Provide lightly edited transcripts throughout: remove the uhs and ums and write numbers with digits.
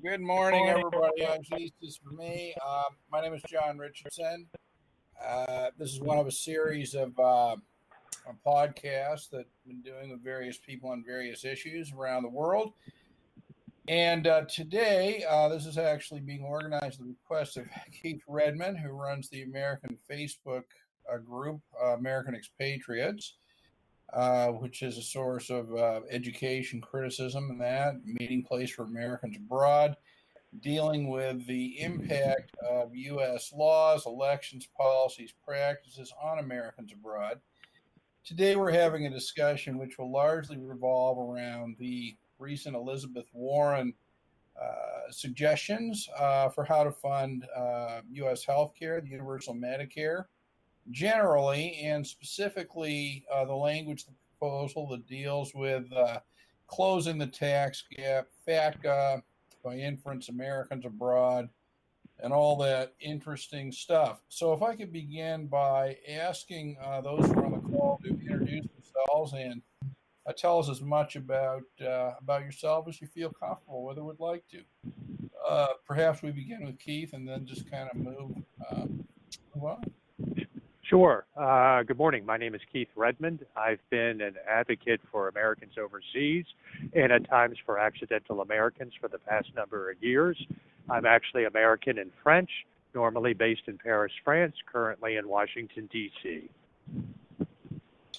Good morning, everybody. I'm Keith. This is for me. My name is John Richardson. This is one of a series of podcasts that I've been doing with various people on various issues around the world. And today, this is actually being organized at the request of Keith Redmond, who runs the American Facebook group, American Expatriates, which is a source of education, criticism, and that meeting place for Americans abroad, dealing with the impact of U.S. laws, elections, policies, practices on Americans abroad. Today, we're having a discussion which will largely revolve around the recent Elizabeth Warren suggestions for how to fund U.S. healthcare, the universal Medicare, generally, and specifically the language, the proposal that deals with closing the tax gap, FATCA, by inference, Americans abroad, and all that interesting stuff. So if I could begin by asking those who are on the call to introduce themselves and tell us as much about yourself as you feel comfortable with or would like to. Perhaps we begin with Keith and then just kind of move on. Sure. Good morning. My name is Keith Redmond. I've been an advocate for Americans overseas and at times for accidental Americans for the past number of years. I'm actually American and French, normally based in Paris, France, currently in Washington, D.C.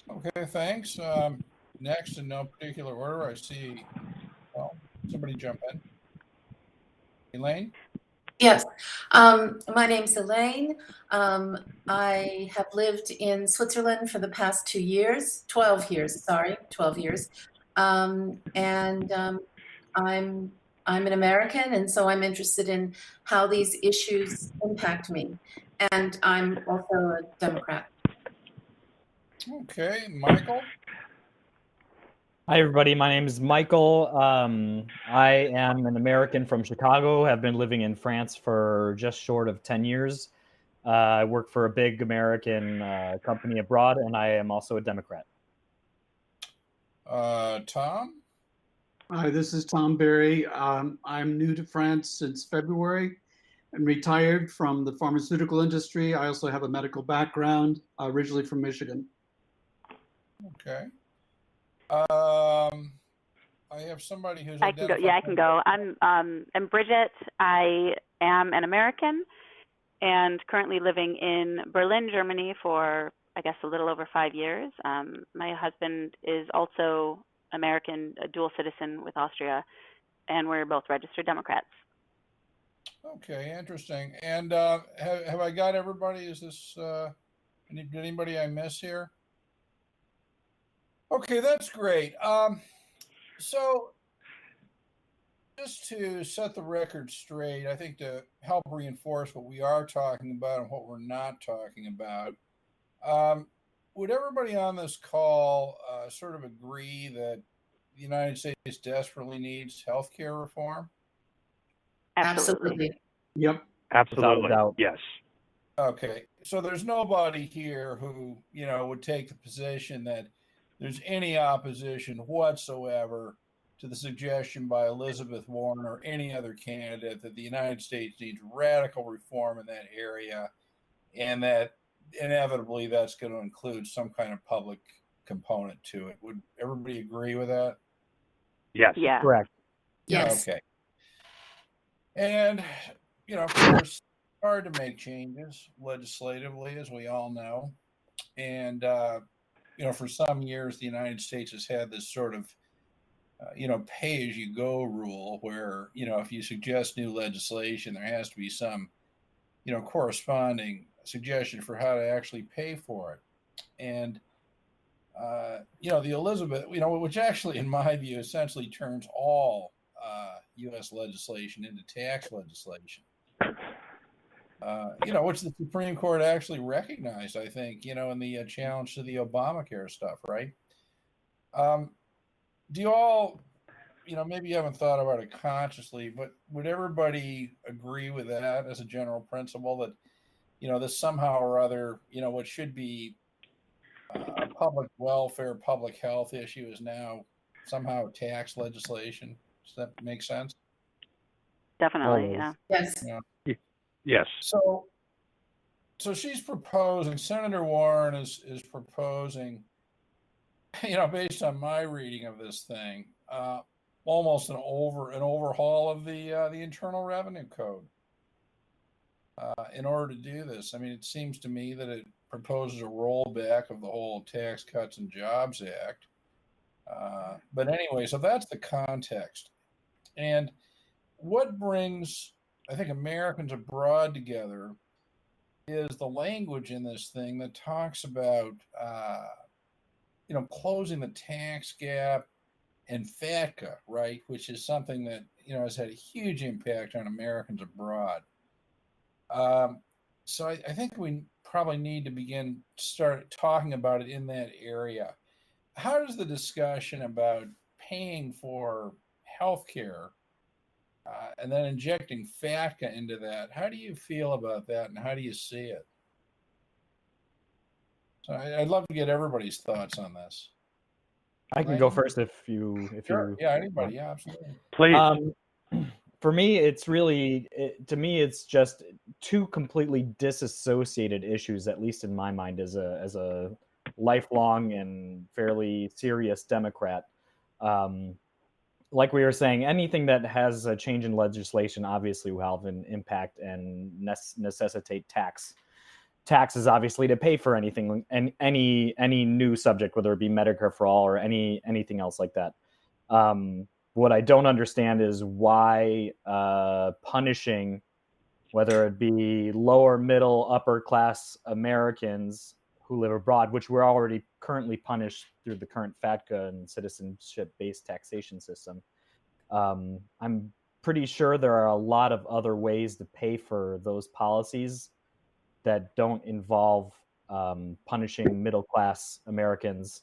Okay, thanks. Next, in no particular order, I see, well, somebody jump in. Elaine? Yes, my name's Elaine. I have lived in Switzerland for the past 12 years. I'm an American, and so I'm interested in how these issues impact me. And I'm also a Democrat. Okay, Michael? Hi, everybody. My name is Michael. I am an American from Chicago. Have been living in France for just short of 10 years. I work for a big American company abroad, and I am also a Democrat. Tom? Hi, this is Tom Berry. I'm new to France since February and retired from the pharmaceutical industry. I also have a medical background, originally from Michigan. Okay. I have somebody who's I can go. I'm Bridget. I am an American and currently living in Berlin, Germany for, I guess, a little over 5 years. My husband is also American, a dual citizen with Austria, and we're both registered Democrats. Okay, interesting. And have I got everybody? Is this, did anybody I miss here? Okay, that's great. So just to set the record straight, I think to help reinforce what we are talking about and what we're not talking about, would everybody on this call sort of agree that the United States desperately needs healthcare reform? Absolutely. Yep. Absolutely. Yes. Okay, so there's nobody here who, would take the position that there's any opposition whatsoever to the suggestion by Elizabeth Warren or any other candidate that the United States needs radical reform in that area, and that inevitably that's going to include some kind of public component to it. Would everybody agree with that? Yes. Yeah. Correct. Yes. Okay. And, of course, it's hard to make changes legislatively, as we all know. And, for some years, the United States has had this sort of, pay-as-you-go rule where, if you suggest new legislation, there has to be some, corresponding suggestion for how to actually pay for it. And, the Elizabeth, which actually, in my view, essentially turns all U.S. legislation into tax legislation. Which the Supreme Court actually recognized, I think, in the challenge to the Obamacare stuff, right? Do you all, maybe you haven't thought about it consciously, but would everybody agree with that as a general principle that, this somehow or other, what should be a public welfare, public health issue is now somehow tax legislation? Does that make sense? definitely. Always. Yeah. Yes. Yeah. Yes. So she's proposing. Senator Warren is proposing. Based on my reading of this thing, almost an overhaul of the Internal Revenue Code. In order to do this, I mean, it seems to me that it proposes a rollback of the whole Tax Cuts and Jobs Act. But anyway, so that's the context. And what brings, I think, Americans abroad together is the language in this thing that talks about, closing the tax gap and FATCA, right, which is something that, has had a huge impact on Americans abroad. So I think we probably need to start talking about it in that area. How does the discussion about paying for healthcare and then injecting FATCA into that, how do you feel about that, and how do you see it? So I'd love to get everybody's thoughts on this. I can go first if you. Sure. Yeah, anybody. Yeah, absolutely. Please. For me, to me, it's just two completely disassociated issues, at least in my mind, as a lifelong and fairly serious Democrat. Like we were saying, anything that has a change in legislation obviously will have an impact and necessitate taxes, obviously, to pay for anything and any new subject, whether it be Medicare for all or anything else like that. What I don't understand is why punishing, whether it be lower, middle, upper class Americans who live abroad, which we're already currently punished through the current FATCA and citizenship-based taxation system. I'm pretty sure there are a lot of other ways to pay for those policies that don't involve punishing middle class Americans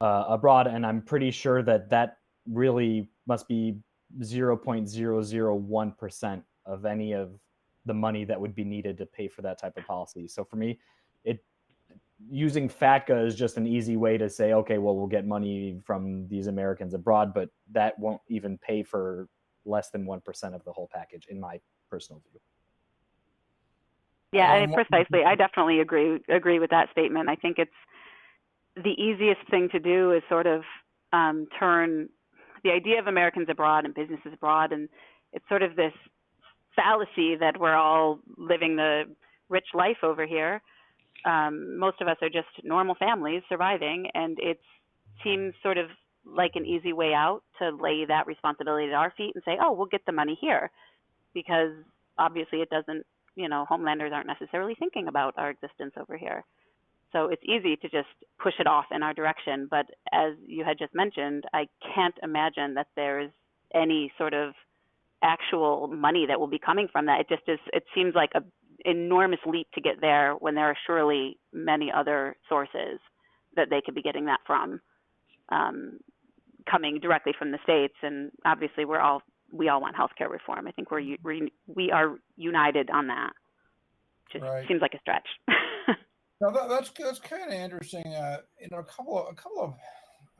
abroad, and I'm pretty sure that really must be 0.001% of any of the money that would be needed to pay for that type of policy. So for me, using FATCA is just an easy way to say, okay, well, we'll get money from these Americans abroad, but that won't even pay for less than 1% of the whole package, in my personal view. Yeah, precisely. I definitely agree with that statement. I think it's the easiest thing to do is sort of turn the idea of Americans abroad and businesses abroad, and it's sort of this fallacy that we're all living the rich life over here. Most of us are just normal families surviving, and it seems sort of like an easy way out to lay that responsibility at our feet and say, oh, we'll get the money here, because obviously it doesn't, homelanders aren't necessarily thinking about our existence over here. So it's easy to just push it off in our direction. But as you had just mentioned, I can't imagine that there's any sort of actual money that will be coming from that. It seems like an enormous leap to get there when there are surely many other sources that they could be getting that from, coming directly from the states. And obviously we all want healthcare reform. I think we are united on that. Just right. Seems like a stretch. No, that's kind of interesting. A couple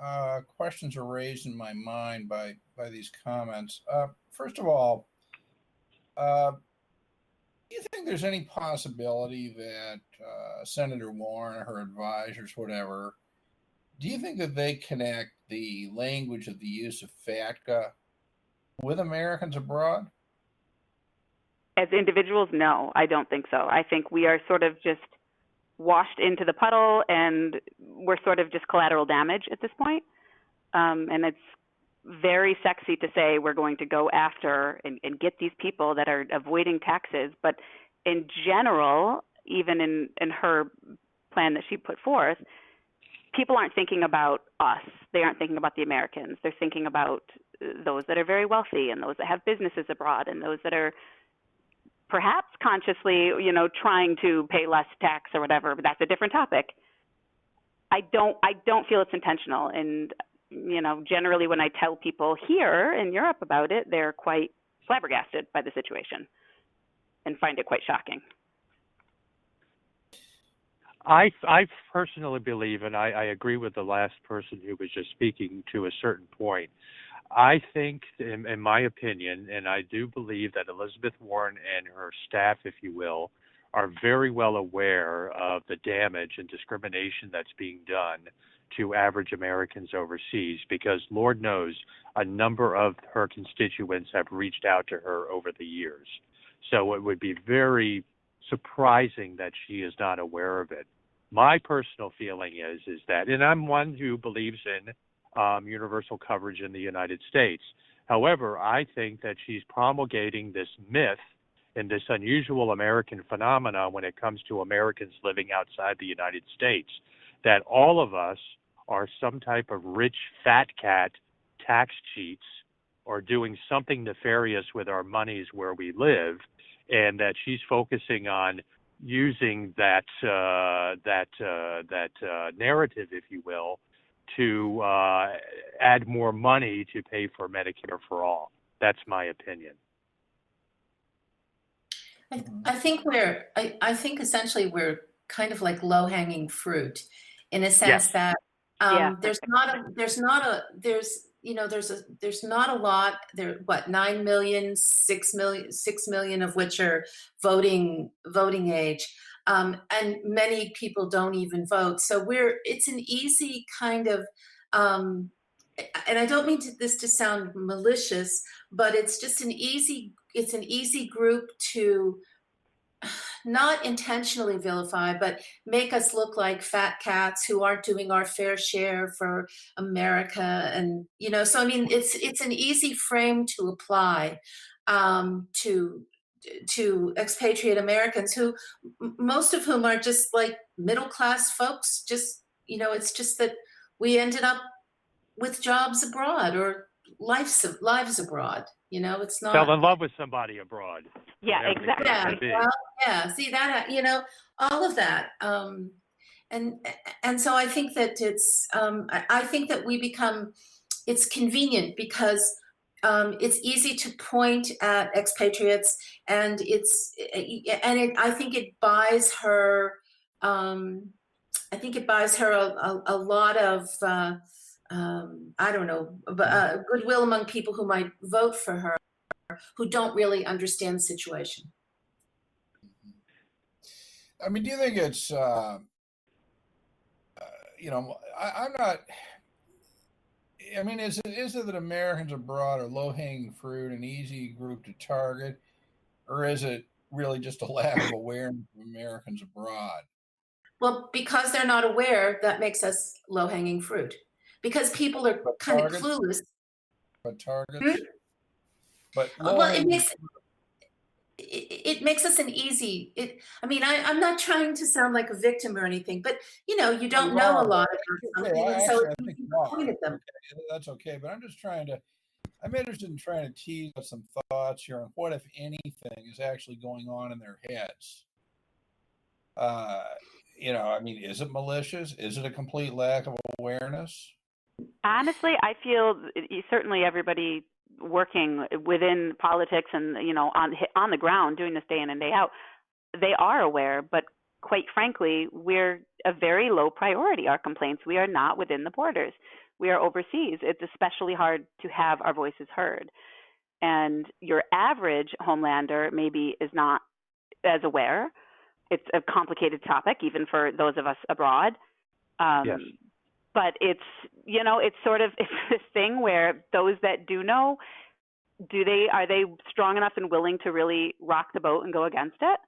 of questions are raised in my mind by these comments. First of all, do you think there's any possibility that Senator Warren or her advisors, whatever, do you think that they connect the language of the use of FATCA with Americans abroad? As individuals, no, I don't think so. I think we are sort of just washed into the puddle, and we're sort of just collateral damage at this point. And it's very sexy to say we're going to go after and get these people that are avoiding taxes. But in general, even in her plan that she put forth, people aren't thinking about us. They aren't thinking about the Americans. They're thinking about those that are very wealthy and those that have businesses abroad and those that are perhaps consciously, trying to pay less tax or whatever, but that's a different topic. I don't feel it's intentional. And, generally when I tell people here in Europe about it, they're quite flabbergasted by the situation and find it quite shocking. I personally believe, and I agree with the last person who was just speaking to a certain point, I think, in my opinion, and I do believe that Elizabeth Warren and her staff, if you will, are very well aware of the damage and discrimination that's being done to average Americans overseas, because Lord knows a number of her constituents have reached out to her over the years. So it would be very surprising that she is not aware of it. My personal feeling is that, and I'm one who believes in universal coverage in the United States. However, I think that she's promulgating this myth and this unusual American phenomena when it comes to Americans living outside the United States, that all of us are some type of rich fat cat tax cheats or doing something nefarious with our monies where we live, and that she's focusing on using that narrative, if you will, to add more money to pay for Medicare for all. That's my opinion. I think essentially we're kind of like low-hanging fruit, in a sense that there's not a lot there. What, 9 million, 6 million of which are voting age, and many people don't even vote. So it's an easy kind of, and I don't mean this to sound malicious, but it's just an easy group to not intentionally vilify, but make us look like fat cats who aren't doing our fair share for America. And, so I mean, it's an easy frame to apply to expatriate Americans, who most of whom are just like middle-class folks. Just, it's just that we ended up with jobs abroad or lives abroad. It's not. Fell in love with somebody abroad. Yeah, exactly. Yeah, well, yeah. See that, all of that. And so I think that I think that it's convenient because it's easy to point at expatriates, and I think it buys her. I think it buys her a lot of. I don't know, goodwill among people who might vote for her, who don't really understand the situation. I mean, do you think it's, I'm not, I mean, is it that Americans abroad are low-hanging fruit, an easy group to target, or is it really just a lack of awareness of Americans abroad? Well, because they're not aware, that makes us low-hanging fruit. Because people are kind of clueless. But targets? But well, it makes us an easy. I'm not trying to sound like a victim or anything, but you don't know a lot about something, and so I think point at them. Okay, that's okay, but I'm interested in trying to tease out some thoughts here on what, if anything, is actually going on in their heads. Is it malicious? Is it a complete lack of awareness? Honestly, I feel certainly everybody working within politics and on the ground doing this day in and day out, they are aware, but quite frankly, we're a very low priority. Our complaints, we are not within the borders. We are overseas. It's especially hard to have our voices heard. And your average homelander maybe is not as aware. It's a complicated topic, even for those of us abroad. Yes. But it's this thing where those that do know, are they strong enough and willing to really rock the boat and go against it?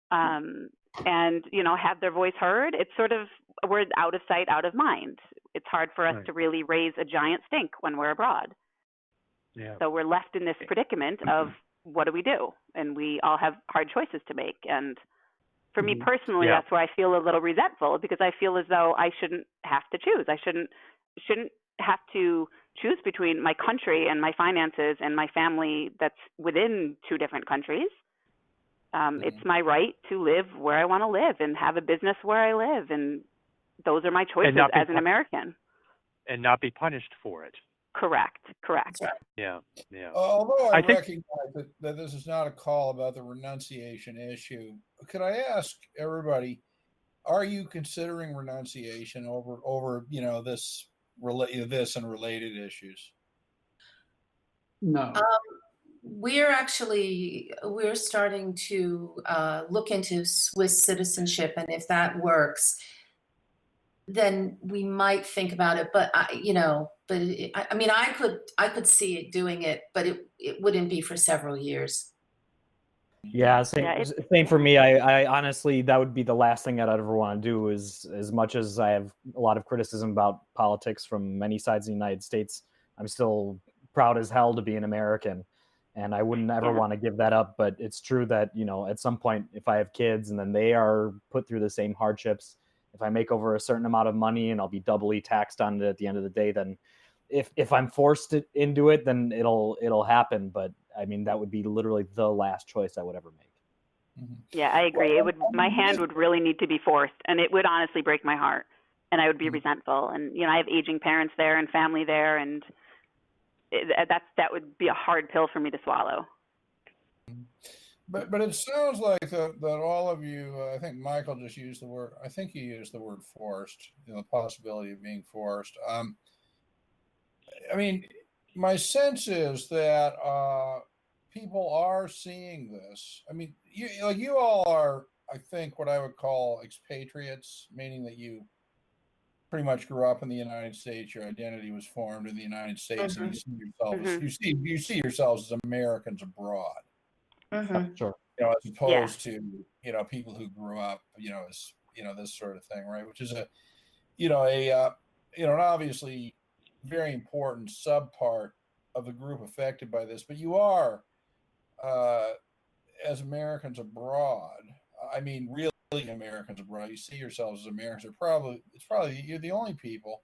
And, have their voice heard? It's sort of, we're out of sight, out of mind. It's hard for us to really raise a giant stink when we're abroad. Yeah. So we're left in this predicament of what do we do? And we all have hard choices to make. And for me personally, that's where I feel a little resentful, because I feel as though I shouldn't have to choose. I shouldn't have to choose between my country and my finances and my family that's within two different countries. It's my right to live where I want to live and have a business where I live. And those are my choices as an American. And not be punished for it. Correct. Yeah. Although I recognize that this is not a call about the renunciation issue, could I ask everybody, are you considering renunciation over this and related issues? No. We're starting to look into Swiss citizenship, and if that works, then we might think about it. But I mean, I could see it doing it, but it wouldn't be for several years. Yeah, same for me. I honestly, that would be the last thing I'd ever want to do. Is as much as I have a lot of criticism about politics from many sides of the United States, I'm still proud as hell to be an American, and I wouldn't ever want to give that up. But it's true that, at some point, if I have kids and then they are put through the same hardships, if I make over a certain amount of money and I'll be doubly taxed on it at the end of the day, then if I'm forced into it, then it'll happen. But I mean, that would be literally the last choice I would ever make. Yeah, I agree. My hand would really need to be forced, and it would honestly break my heart, and I would be resentful. And I have aging parents there and family there, and that would be a hard pill for me to swallow. But it sounds like that all of you, I think Michael just used the word, I think he used the word forced, the possibility of being forced. I mean, my sense is that people are seeing this. I mean, you all are, I think, what I would call expatriates, meaning that you pretty much grew up in the United States. Your identity was formed in the United States, and you see yourselves as Americans abroad. Sure. As opposed to people who grew up as this sort of thing, right? Which is an obviously very important subpart of the group affected by this. But you are, as Americans abroad, I mean, really Americans abroad, you see yourselves as Americans. It's probably you're the only people,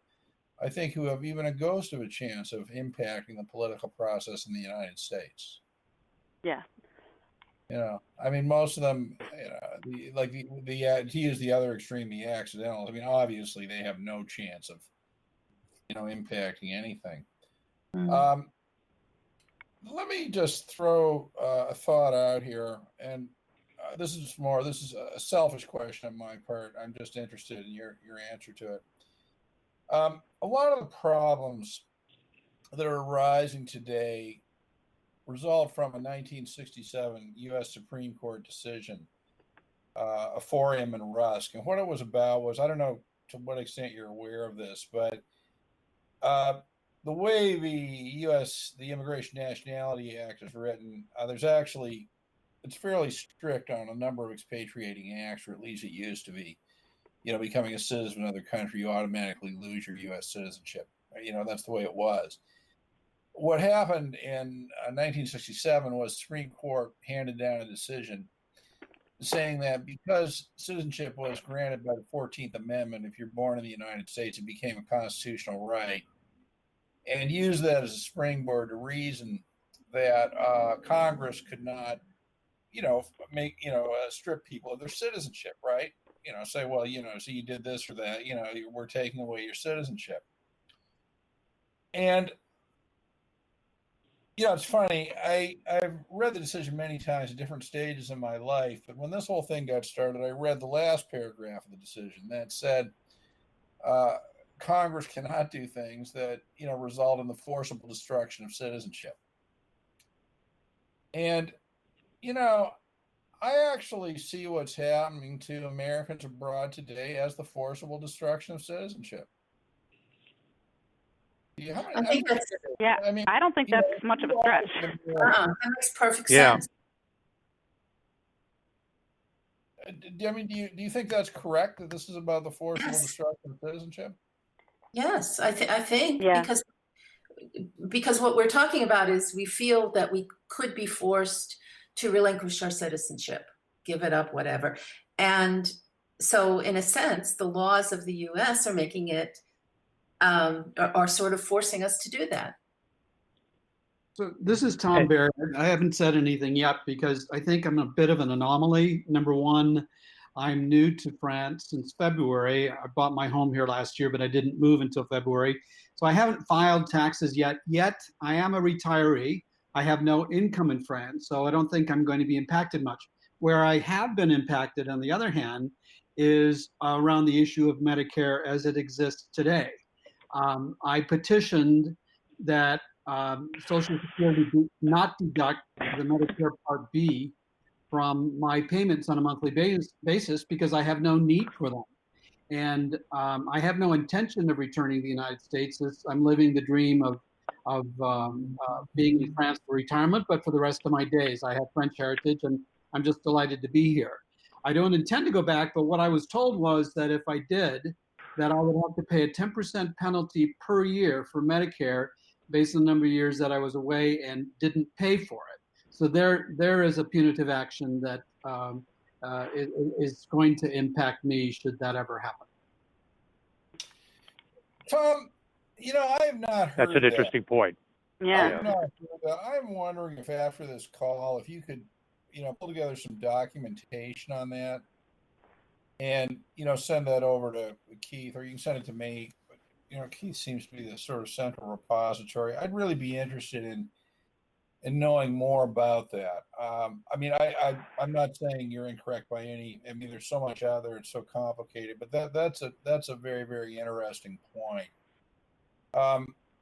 I think, who have even a ghost of a chance of impacting the political process in the United States. Yeah. I mean, most of them, to use the other extreme, the accidentals. I mean, obviously they have no chance of, impacting anything. Let me just throw a thought out here, and this is a selfish question on my part. I'm just interested in your answer to it. A lot of the problems that are arising today result from a 1967 U.S. Supreme Court decision, Aforium and Rusk. And what it was about was, I don't know to what extent you're aware of this, but the way the Immigration Nationality Act is written, it's fairly strict on a number of expatriating acts, or at least it used to be. Becoming a citizen of another country, you automatically lose your U.S. citizenship. That's the way it was. What happened in 1967 was the Supreme Court handed down a decision saying that because citizenship was granted by the 14th Amendment, if you're born in the United States, it became a constitutional right, and used that as a springboard to reason that Congress could not, strip people of their citizenship, right? Say, well, so you did this or that, we're taking away your citizenship. And it's funny. I've read the decision many times at different stages in my life, but when this whole thing got started, I read the last paragraph of the decision that said Congress cannot do things that result in the forcible destruction of citizenship. And I actually see what's happening to Americans abroad today as the forcible destruction of citizenship. I think that's I don't think that's much of a stretch. that makes perfect sense. I mean, do you think that's correct, that this is about the forcible destruction of citizenship? Yes, I think because what we're talking about is we feel that we could be forced to relinquish our citizenship, give it up, whatever. And so in a sense, the laws of the U.S. are making it, are sort of forcing us to do that. So this is Tom Barrett. I haven't said anything yet because I think I'm a bit of an anomaly. Number one, I'm new to France since February. I bought my home here last year, but I didn't move until February. So I haven't filed taxes yet. Yet I am a retiree. I have no income in France, so I don't think I'm going to be impacted much. Where I have been impacted, on the other hand, is around the issue of Medicare as it exists today. I petitioned that Social Security not deduct the Medicare Part B from my payments on a monthly basis because I have no need for them. And I have no intention of returning to the United States. I'm living the dream of being in France for retirement, but for the rest of my days. I have French heritage, and I'm just delighted to be here. I don't intend to go back, but what I was told was that if I did, that I would have to pay a 10% penalty per year for Medicare based on the number of years that I was away and didn't pay for it. So there is a punitive action that is going to impact me should that ever happen. Tom, I have not heard That's an interesting point. Yeah. I have not heard that. I'm wondering if after this call, if you could, pull together some documentation on that and, send that over to Keith, or you can send it to me. But, Keith seems to be the sort of central repository. I'd really be interested in knowing more about that. I'm not saying you're incorrect by any. I mean, there's so much out there; it's so complicated. But that's a very, very interesting point.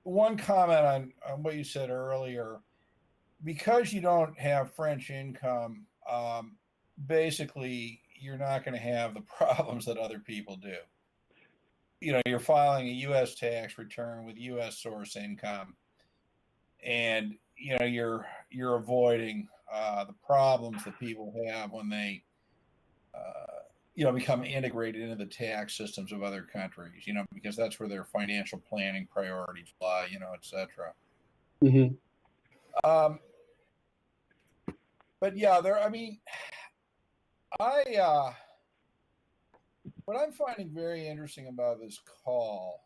One comment on what you said earlier, because you don't have French income, basically you're not going to have the problems that other people do. You're filing a U.S. tax return with U.S. source income, and you're avoiding the problems that people have when they become integrated into the tax systems of other countries, because that's where their financial planning priorities lie, et cetera. Mm-hmm. But yeah, what I'm finding very interesting about this call,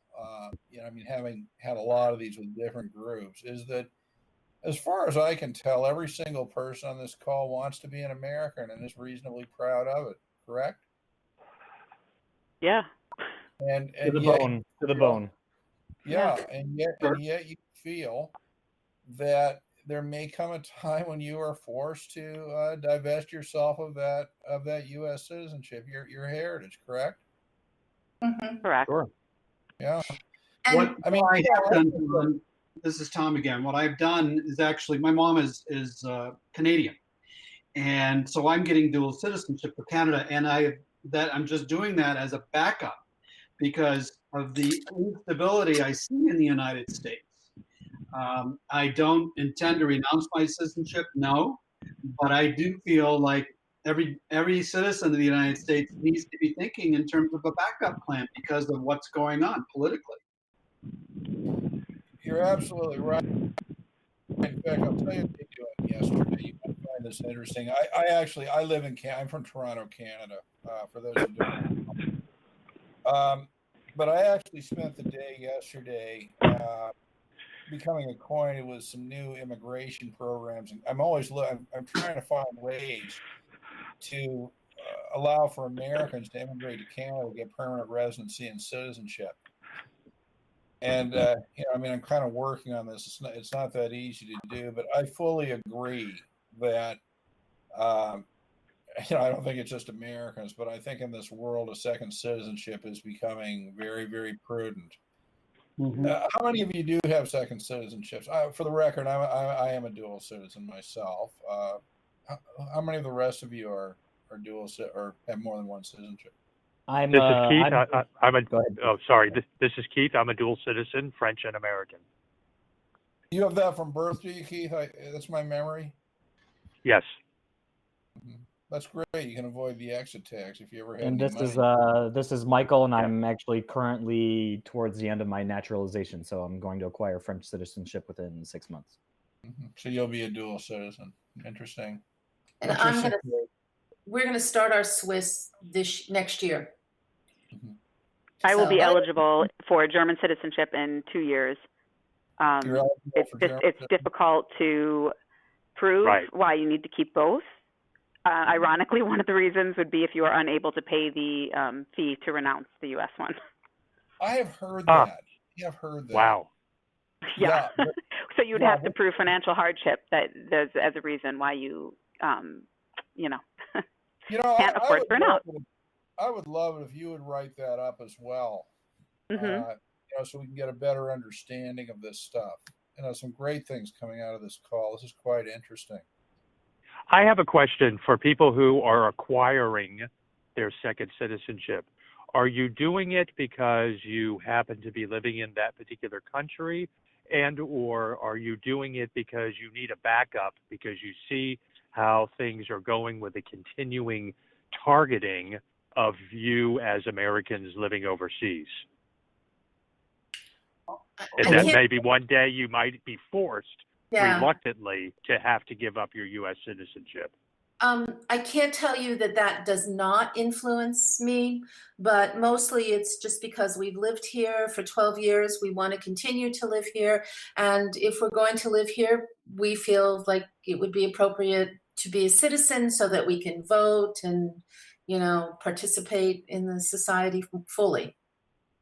having had a lot of these with different groups, is that as far as I can tell, every single person on this call wants to be an American and is reasonably proud of it. Correct? Yeah. And to the yet, bone. To the bone. Yeah, and yet you feel that there may come a time when you are forced to divest yourself of that U.S. citizenship, your heritage. Correct? Mm-hmm. Correct. Sure. Yeah. And This is Tom again. What I've done is actually, my mom is Canadian, and so I'm getting dual citizenship for Canada, and I'm just doing that as a backup because of the instability I see in the United States. I don't intend to renounce my citizenship, no, but I do feel like every citizen of the United States needs to be thinking in terms of a backup plan because of what's going on politically. You're absolutely right. In fact, I'll tell you what they doing yesterday. You might find this interesting. I live in Canada. I'm from Toronto, Canada. For those who don't know. But I actually spent the day yesterday becoming acquainted with some new immigration programs. I'm trying to find ways to allow for Americans to immigrate to Canada to get permanent residency and citizenship. And I'm kind of working on this. It's not that easy to do, but I fully agree that I don't think it's just Americans, but I think in this world, a second citizenship is becoming very, very prudent. Mm-hmm. How many of you do have second citizenships? For the record, I am a dual citizen myself. How many of the rest of you are dual or have more than one citizenship? This is Keith. Go ahead. Oh, sorry. This is Keith. I'm a dual citizen, French and American. You have that from birth, do you, Keith? That's my memory. Yes. Mm-hmm. That's great. You can avoid the exit tax if you ever had And any money. this is Michael, and I'm actually currently towards the end of my naturalization, so I'm going to acquire French citizenship within 6 months. Mm-hmm. So you'll be a dual citizen. Interesting. And we're gonna start our Swiss this next year. Mm-hmm. I will be eligible for German citizenship in 2 years. It's difficult to prove why you need to keep both. Ironically, one of the reasons would be if you are unable to pay the fee to renounce the U.S. one. I have heard that. I have heard that. Wow. Yeah. So you'd have to prove financial hardship as a reason why you, can't afford to renounce. I would love it if you would write that up as well. Mm-hmm. So we can get a better understanding of this stuff. some great things coming out of this call. This is quite interesting. I have a question for people who are acquiring their second citizenship. Are you doing it because you happen to be living in that particular country, and or are you doing it because you need a backup because you see how things are going with the continuing targeting of you as Americans living overseas? And that maybe one day you might be forced reluctantly to have to give up your U.S. citizenship. I can't tell you that that does not influence me, but mostly it's just because we've lived here for 12 years. We want to continue to live here. And if we're going to live here, we feel like it would be appropriate to be a citizen so that we can vote and, you know, participate in the society fully.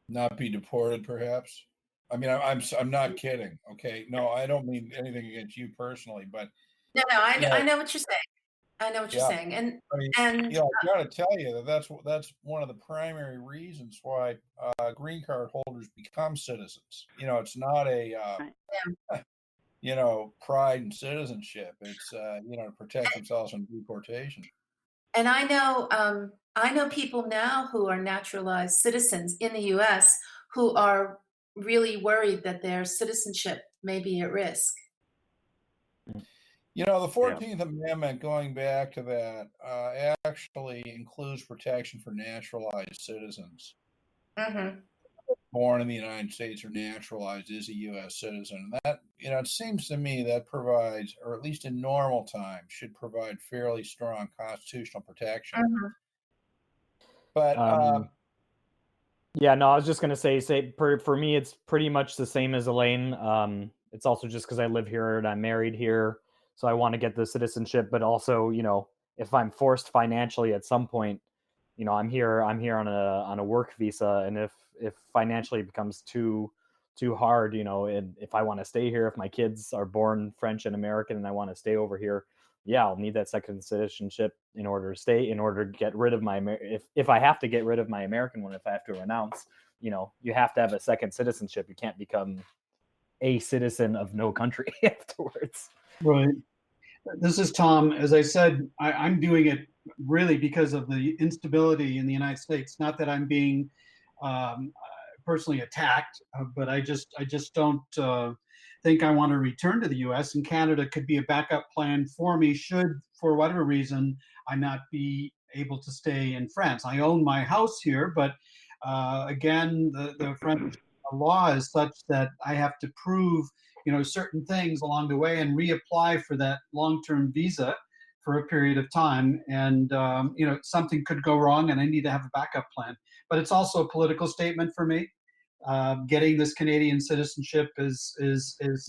Not be deported, perhaps. I mean, I'm not kidding. Okay, no, I don't mean anything against you personally, but no, I know what you're saying. I know what you're saying, and I mean, and I got to tell you that that's one of the primary reasons why green card holders become citizens. You know, it's not a you know, pride in citizenship. It's you know, to protect themselves from deportation. And I know people now who are naturalized citizens in the U.S. who are really worried that their citizenship may be at risk. You know, the 14th Amendment, going back to that, actually includes protection for naturalized citizens. Mm-hmm. Born in the United States or naturalized is a U.S. citizen. And that, you know, it seems to me that provides, or at least in normal times, should provide fairly strong constitutional protection. Mm-hmm. But yeah, no, I was just gonna say for me, it's pretty much the same as Elaine. It's also just because I live here and I'm married here, so I want to get the citizenship. But also, you know, if I'm forced financially at some point, you know, I'm here on a work visa, and if financially it becomes too hard, you know, and if I want to stay here, if my kids are born French and American and I want to stay over here, yeah, I'll need that second citizenship in order to stay, in order to get rid of my if I have to get rid of my American one, if I have to renounce, you know, you have to have a second citizenship. You can't become a citizen of no country afterwards. Right. This is Tom. As I said, I'm doing it really because of the instability in the United States. Not that I'm being personally attacked, but I just don't think I want to return to the U.S. And Canada could be a backup plan for me should, for whatever reason, I not be able to stay in France. I own my house here, but again, the French law is such that I have to prove, you know, certain things along the way and reapply for that long-term visa for a period of time. And you know, something could go wrong, and I need to have a backup plan. But it's also a political statement for me. Getting this Canadian citizenship is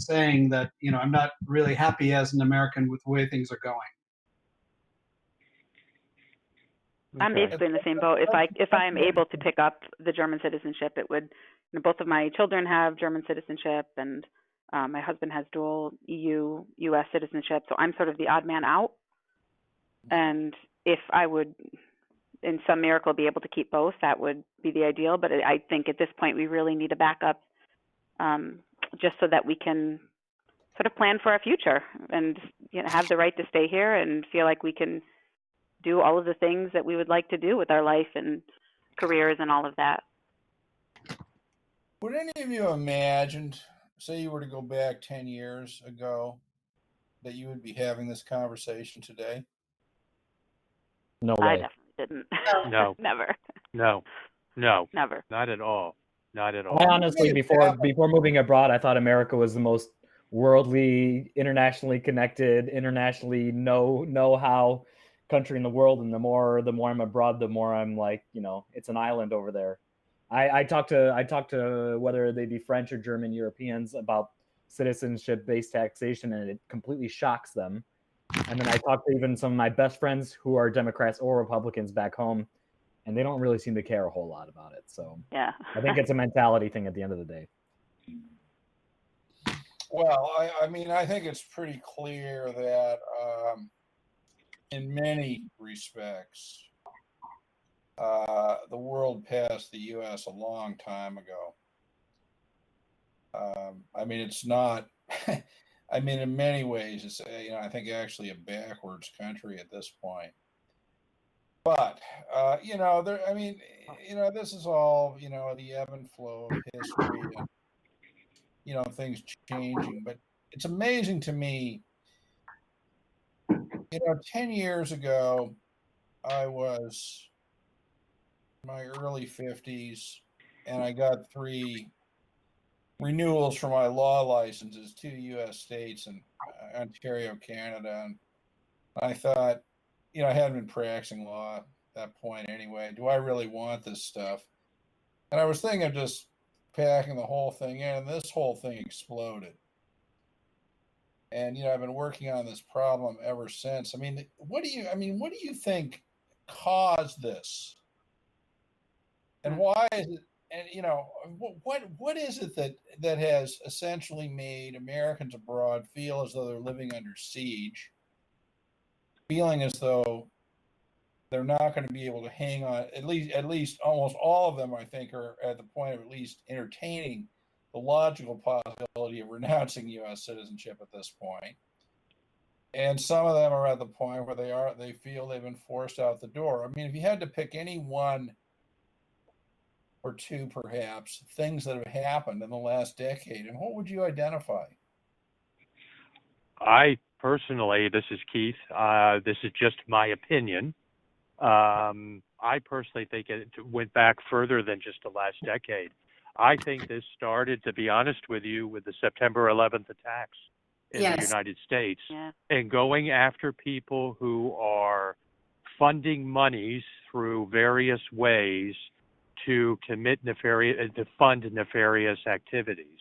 saying that, you know, I'm not really happy as an American with the way things are going. I'm basically in the same boat. If I am able to pick up the German citizenship, it would. You know, both of my children have German citizenship, and my husband has dual EU-U.S. citizenship. So I'm sort of the odd man out. And if I would, in some miracle, be able to keep both, that would be the ideal. But I think at this point we really need a backup, just so that we can sort of plan for our future and, you know, have the right to stay here and feel like we can do all of the things that we would like to do with our life and careers and all of that. would any of you imagined, say you were to go back 10 years ago, that you would be having this conversation today? No way. I definitely didn't. No. Never. No. Never. Not at all. Not at all. I honestly, before moving abroad, I thought America was the most worldly, internationally connected, internationally know-how country in the world. And the more I'm abroad, the more I'm like, you know, it's an island over there. I talk to whether they be French or German Europeans about citizenship-based taxation, and it completely shocks them. And then I talk to even some of my best friends who are Democrats or Republicans back home, and they don't really seem to care a whole lot about it. So yeah, I think it's a mentality thing at the end of the day. Well, I mean, I think it's pretty clear that in many respects, the world passed the U.S. a long time ago. I mean, it's not I mean, in many ways, it's I think actually a backwards country at this point. But there. I mean, this is all the ebb and flow of history, and things changing. But it's amazing to me. 10 years ago, I was in my early 50s, and I got 3 renewals for my law licenses, 2 U.S. states and Ontario, Canada. And I thought, I hadn't been practicing law at that point anyway. Do I really want this stuff? And I was thinking of just packing the whole thing in, and this whole thing exploded. And I've been working on this problem ever since. I mean, what do you think caused this? And why is it? And what is it that has essentially made Americans abroad feel as though they're living under siege, feeling as though they're not going to be able to hang on? At least almost all of them, I think, are at the point of at least entertaining the logical possibility of renouncing U.S. citizenship at this point. And some of them are at the point where they feel they've been forced out the door. I mean, if you had to pick any one or two, perhaps, things that have happened in the last decade, and what would you identify? I personally, this is Keith, this is just my opinion. I personally think it went back further than just the last decade. I think this started, to be honest with you, with the September 11th attacks in the United States, and going after people who are funding monies through various ways to fund nefarious activities.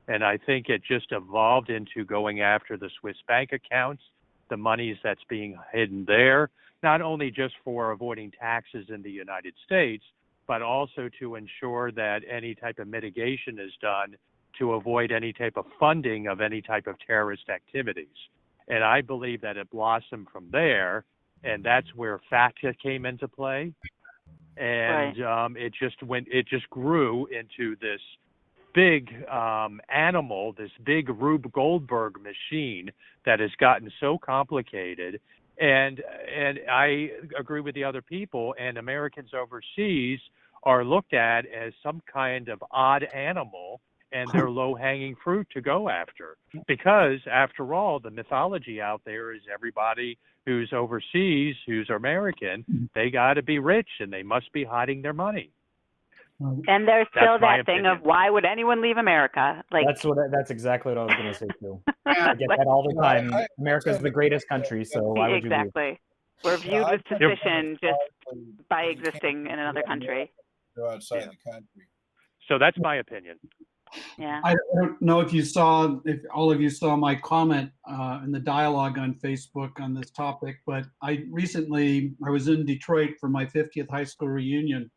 And I think it just evolved into going after the Swiss bank accounts, the monies that's being hidden there, not only just for avoiding taxes in the United States, but also to ensure that any type of mitigation is done to avoid any type of funding of any type of terrorist activities. And I believe that it blossomed from there, and that's where FATCA came into play. And it just grew into this big animal, this big Rube Goldberg machine that has gotten so complicated. And I agree with the other people, and Americans overseas are looked at as some kind of odd animal, and they're low-hanging fruit to go after. Because, after all, the mythology out there is everybody who's overseas, who's American, they got to be rich, and they must be hiding their money. And there's still that thing of, why would anyone leave America? Like, that's exactly what I was going to say too. I get that all the time. America's the greatest country, so why would you leave? Exactly. We're viewed with suspicion just by existing in another country. Go outside the country. So that's my opinion. Yeah. I don't know if all of you saw my comment in the dialogue on Facebook on this topic, but I was in Detroit for my 50th high school reunion,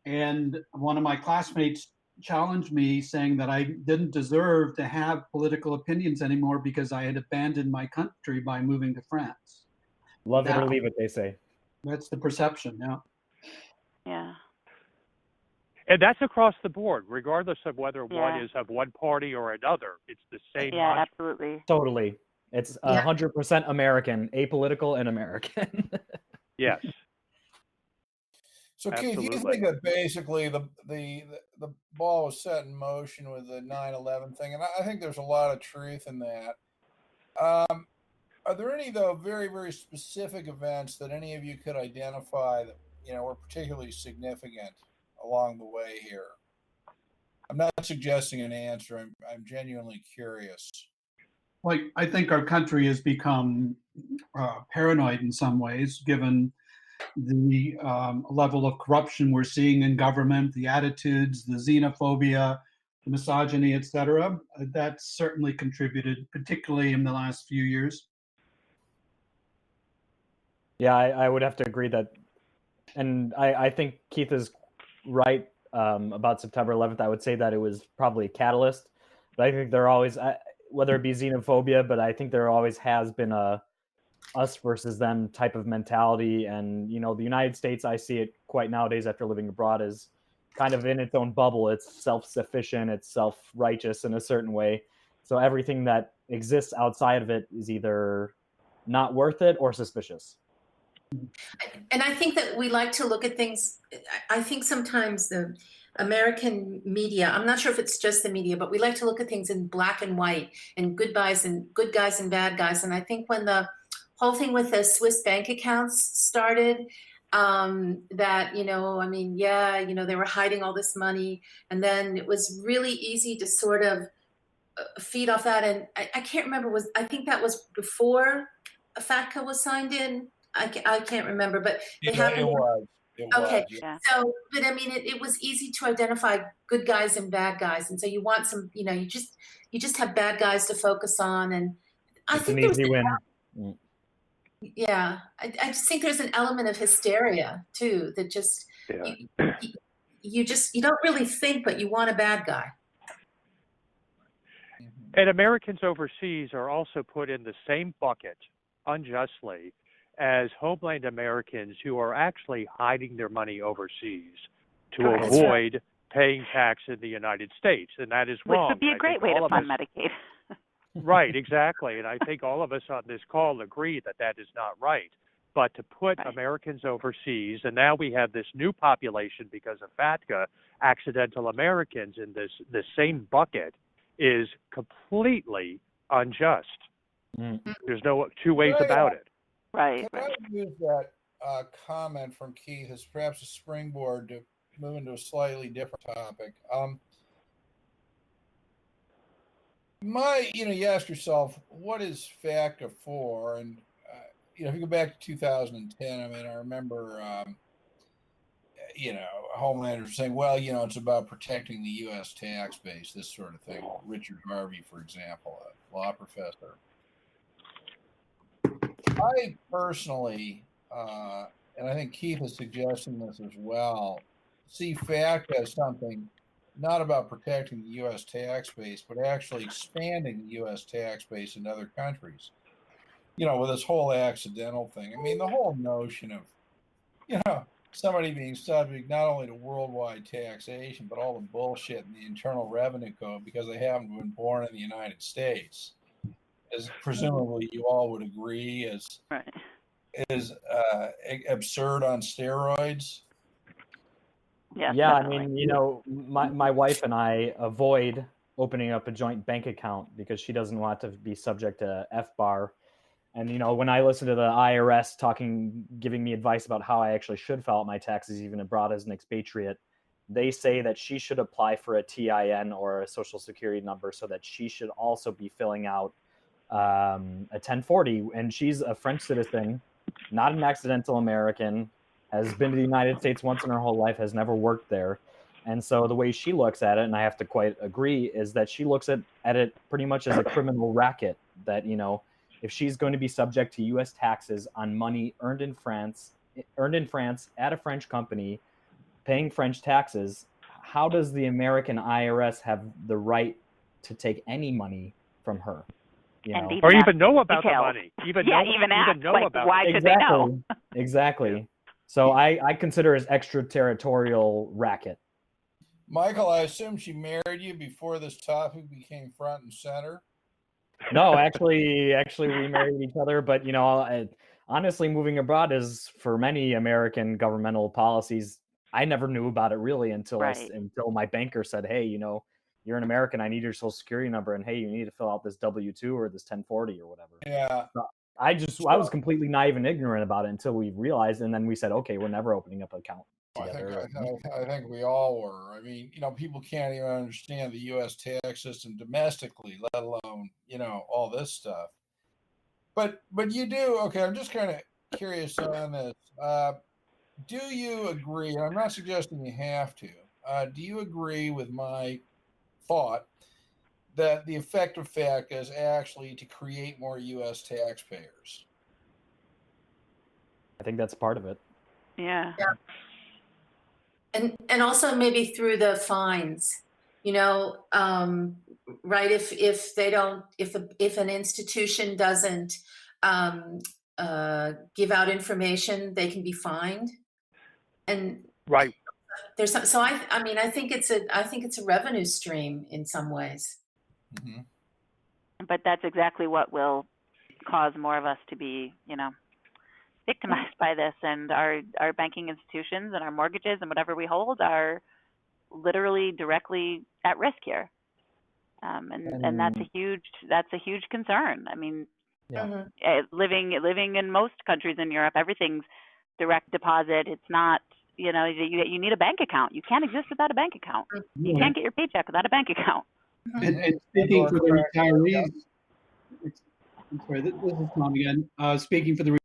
and one of my classmates challenged me, saying that I didn't deserve to have political opinions anymore because I had abandoned my country by moving to France. Love it or leave it, they say. That's the perception, yeah. Yeah. And that's across the board, regardless of whether one is of one party or another. It's the same. Yeah, absolutely. Totally. It's 100% American, apolitical and American. Yes. So, Keith, you think that basically the ball was set in motion with the 9/11 thing, and I think there's a lot of truth in that. Are there any, though, very, very specific events that any of you could identify that were particularly significant along the way here? I'm not suggesting an answer. I'm genuinely curious. Like, I think our country has become paranoid in some ways, given the level of corruption we're seeing in government, the attitudes, the xenophobia, the misogyny, etc. That's certainly contributed, particularly in the last few years. Yeah, I would have to agree that, and I think Keith is right about September 11th. I would say that it was probably a catalyst, but I think there always, whether it be xenophobia, but I think there always has been a us versus them type of mentality. And, the United States, I see it quite nowadays after living abroad, is kind of in its own bubble. It's self-sufficient, it's self-righteous in a certain way. So everything that exists outside of it is either not worth it or suspicious. And I think that we like to look at things. I think sometimes the American media, I'm not sure if it's just the media, but we like to look at things in black and white and good guys and bad guys. And I think when the whole thing with the Swiss bank accounts started, that, I mean, yeah, they were hiding all this money. And then it was really easy to sort of feed off that. And I can't remember, I think that was before FATCA was signed in. I can't remember, but they have it was. Okay, Yeah. so, but I mean, it was easy to identify good guys and bad guys, and so you want some, you just have bad guys to focus on, and I It's an think there's, easy win. yeah, I just think there's an element of hysteria too that just you don't really think, but you want a bad guy. And Americans overseas are also put in the same bucket, unjustly, as homeland Americans who are actually hiding their money overseas to Correct. avoid paying tax in the United States. And that is wrong. Which would be a great way to fund Medicaid. Right, exactly. And I think all of us on this call agree that that is not right. But to put Americans overseas, and now we have this new population because of FATCA, accidental Americans in this same bucket, is completely unjust. There's no two ways about it. Right. Can I use that comment from Keith as perhaps a springboard to move into a slightly different topic? You ask yourself, what is FATCA for? And, if you go back to 2010, I mean, I remember, Homelanders saying, well, it's about protecting the U.S. tax base, this sort of thing. Richard Harvey, for example, a law professor. I personally, and I think Keith is suggesting this as well, see FATCA as something not about protecting the U.S. tax base, but actually expanding the U.S. tax base in other countries. With this whole accidental thing. I mean, the whole notion of, somebody being subject not only to worldwide taxation, but all the bullshit in the Internal Revenue Code because they haven't been born in the United States, as presumably you all would agree, is absurd on steroids. Yeah, definitely. I mean, my wife and I avoid opening up a joint bank account because she doesn't want to be subject to FBAR. And, when I listen to the IRS giving me advice about how I actually should file out my taxes, even abroad as an expatriate, they say that she should apply for a TIN or a social security number so that she should also be filling out a 1040. And she's a French citizen, not an accidental American, has been to the United States once in her whole life, has never worked there. And so the way she looks at it, and I have to quite agree, is that she looks at it pretty much as a criminal racket that, if she's going to be subject to U.S. taxes on money earned in France at a French company, paying French taxes, how does the American IRS have the right to take any money from her? Or even know about the money? Even ask, why should they know? Exactly. So I consider it as extraterritorial racket. Michael, I assume she married you before this topic became front and center. No, actually, we married each other. But honestly, moving abroad is, for many American governmental policies, I never knew about it really until my banker said, "Hey, you're an American. I need your social security number, and hey, you need to fill out this W-2 or this 1040 or whatever." Yeah. So I was completely naive and ignorant about it until we realized, and then we said, "Okay, we're never opening up an account together." I think we all were. I mean, people can't even understand the U.S. tax system domestically, let alone, all this stuff. But you do. Okay, I'm just kind of curious on this. Do you agree? And I'm not suggesting you have to. Do you agree with my thought that the effect of FATCA is actually to create more U.S. taxpayers? I think that's part of it. Yeah. And also maybe through the fines, right? If an institution doesn't give out information, they can be fined. And right. There's some, so I mean, I think it's a revenue stream in some ways. Mm-hmm. But that's exactly what will cause more of us to be, victimized by this. And our banking institutions and our mortgages and whatever we hold are literally directly at risk here. And that's a huge concern. I mean, living in most countries in Europe, everything's direct deposit. It's not, you need a bank account. You can't exist without a bank account. You can't get your paycheck without a bank account. And speaking for the retirees, I'm sorry, this is Tom again. Speaking for the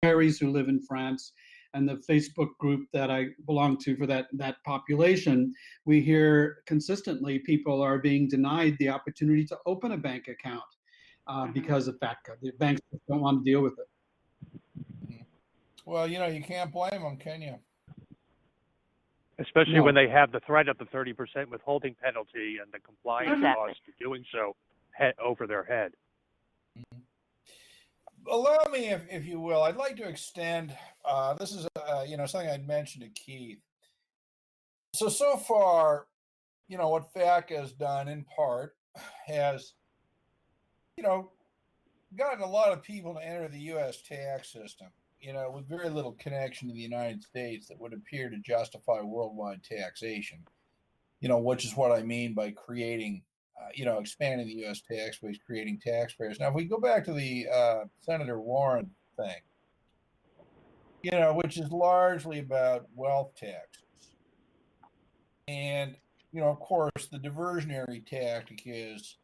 retirees who live in France and the Facebook group that I belong to for that population, we hear consistently people are being denied the opportunity to open a bank account because of FATCA. The banks don't want to deal with it. Well, you can't blame them, can you? Especially when they have the threat of the 30% withholding penalty and the compliance cost of doing so over their head. Allow me, if you will, I'd like to extend, this is, something I'd mentioned to Keith. So far, what FATCA has done in part has, gotten a lot of people to enter the U.S. tax system, with very little connection to the United States that would appear to justify worldwide taxation, which is what I mean by creating, expanding the U.S. tax base, creating taxpayers. Now, if we go back to the Senator Warren thing, which is largely about wealth taxes. And, of course, the diversionary tactic is,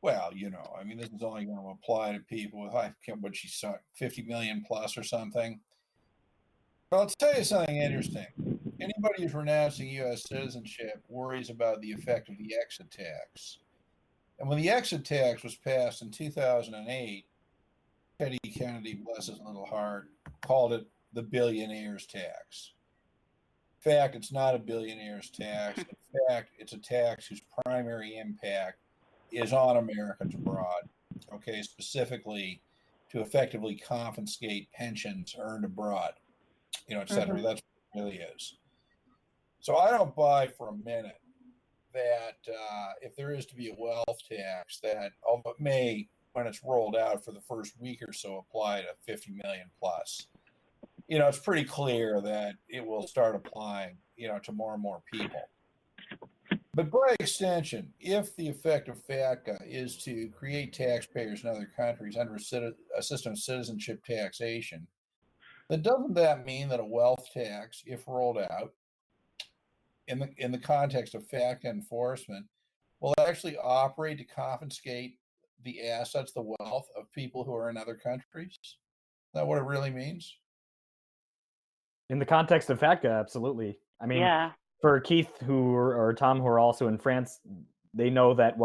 this is only going to apply to people with, I can't, what she saw, 50 million plus or something. But I'll tell you something interesting. Anybody who's renouncing U.S. citizenship worries about the effect of the exit tax. And when the exit tax was passed in 2008, Teddy Kennedy, bless his little heart, called it the billionaire's tax. In fact, it's not a billionaire's tax. In fact, it's a tax whose primary impact is on Americans abroad, specifically to effectively confiscate pensions earned abroad, et cetera. That's what it really is. So I don't buy for a minute that if there is to be a wealth tax, that although it may, when it's rolled out for the first week or so, apply to 50 million plus, it's pretty clear that it will start applying, to more and more people. But by extension, if the effect of FATCA is to create taxpayers in other countries under a system of citizenship taxation, then doesn't that mean that a wealth tax, if rolled out in the context of FATCA enforcement, will actually operate to confiscate the assets, the wealth of people who are in other countries? Is that what it really means? In the context of FATCA, absolutely. I mean, for Keith or Tom, who are also in France, they know that,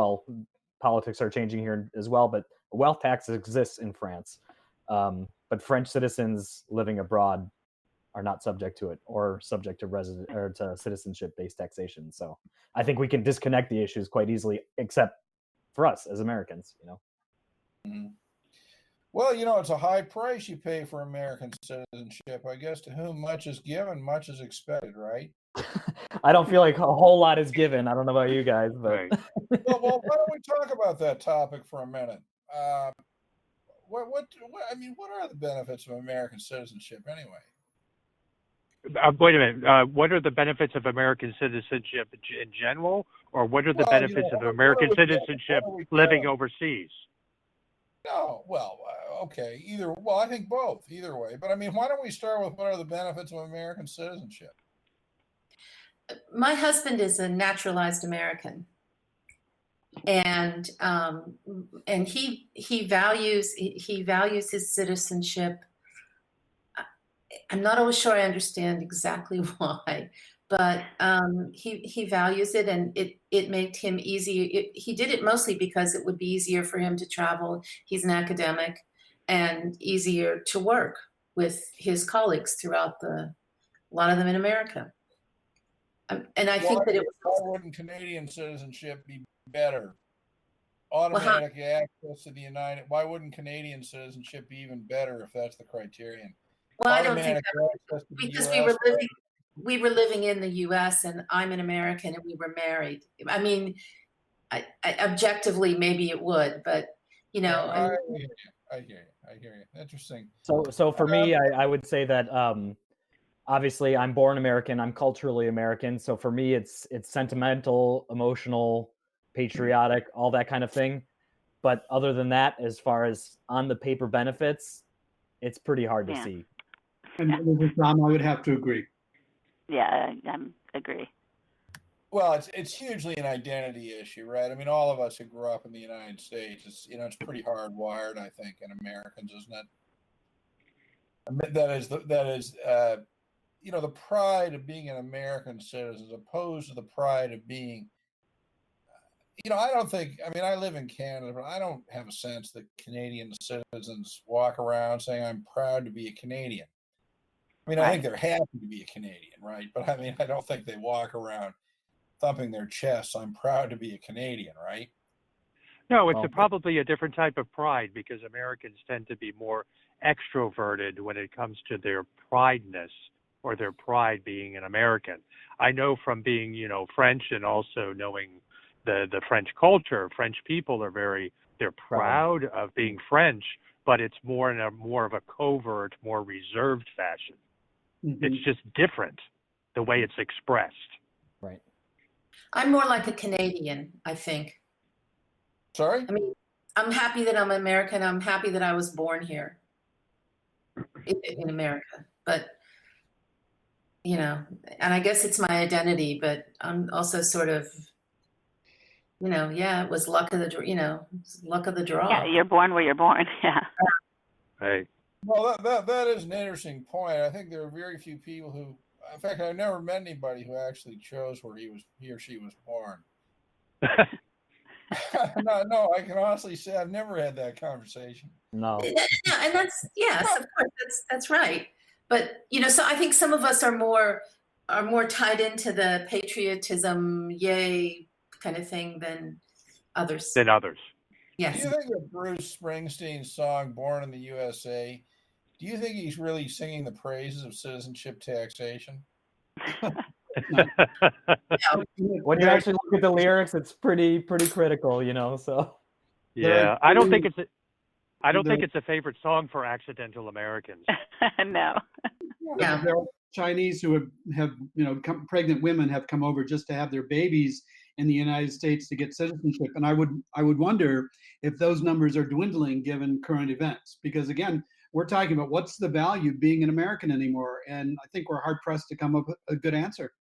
politics are changing here as well, but a wealth tax exists in France. But French citizens living abroad are not subject to it or subject to to citizenship-based taxation. So I think we can disconnect the issues quite easily, except for us as Americans, Mm-hmm. Well, it's a high price you pay for American citizenship. I guess to whom much is given, much is expected, right? I don't feel like a whole lot is given. I don't know about you guys, but Right. Well, why don't we talk about that topic for a minute? What are the benefits of American citizenship anyway? Wait a minute. What are the benefits of American citizenship in general, or what are the benefits of American citizenship living overseas? No, okay. I think both. Either way, but why don't we start with what are the benefits of American citizenship? My husband is a naturalized American, and he values his citizenship. I'm not always sure I understand exactly why, but he values it, and it made him easy. He did it mostly because it would be easier for him to travel. He's an academic, and easier to work with his colleagues throughout a lot of them in America. And I think that it was. Why wouldn't Canadian citizenship be better? Automatic access to the United. Why wouldn't Canadian citizenship be even better if that's the criterion? Well, I don't think that, because we were living in the U.S. and I'm an American and we were married. objectively, maybe it would, but I hear you. Interesting. So for me, I would say that obviously I'm born American, I'm culturally American. So for me, it's sentimental, emotional, patriotic, all that kind of thing. But other than that, as far as on the paper benefits, it's pretty hard to see. And Tom, I would have to agree. Yeah, I agree. Well, it's hugely an identity issue, right? I mean, all of us who grew up in the United States, it's pretty hardwired, I think, in Americans, isn't it? That is the pride of being an American citizen, as opposed to the pride of being. I don't think. I mean, I live in Canada, but I don't have a sense that Canadian citizens walk around saying, "I'm proud to be a Canadian." I mean, I think they're happy to be a Canadian, right? But I mean, I don't think they walk around thumping their chests, "I'm proud to be a Canadian," right? No, it's probably a different type of pride, because Americans tend to be more extroverted when it comes to their prideness, or their pride being an American. I know from being, French, and also knowing the French culture, French people they're proud of being French, but it's more in a more of a covert, more reserved fashion. Mm-hmm. It's just different the way it's expressed. Right. I'm more like a Canadian, I think. Sorry? I mean, I'm happy that I'm American. I'm happy that I was born here in America. But, and I guess it's my identity, but I'm also sort of, it was luck of the draw. Yeah, you're born where you're born. Yeah. Right. Well, that is an interesting point. I think there are very few people who, in fact, I've never met anybody who actually chose where he or she was born. No, I can honestly say I've never had that conversation. No. And that's, yes, of course, that's right. But, so I think some of us are more tied into the patriotism, yay kind of thing than others. Do Yes. you think that Bruce Springsteen's song "Born in the USA"? Do you think he's really singing the praises of citizenship taxation? When you actually look at the lyrics, it's pretty critical, So. Yeah, I don't think it's a favorite song for accidental Americans. No. Yeah. There are Chinese who have pregnant women have come over just to have their babies in the United States to get citizenship, and I would wonder if those numbers are dwindling given current events, because again, we're talking about what's the value being an American anymore, and I think we're hard pressed to come up with a good answer.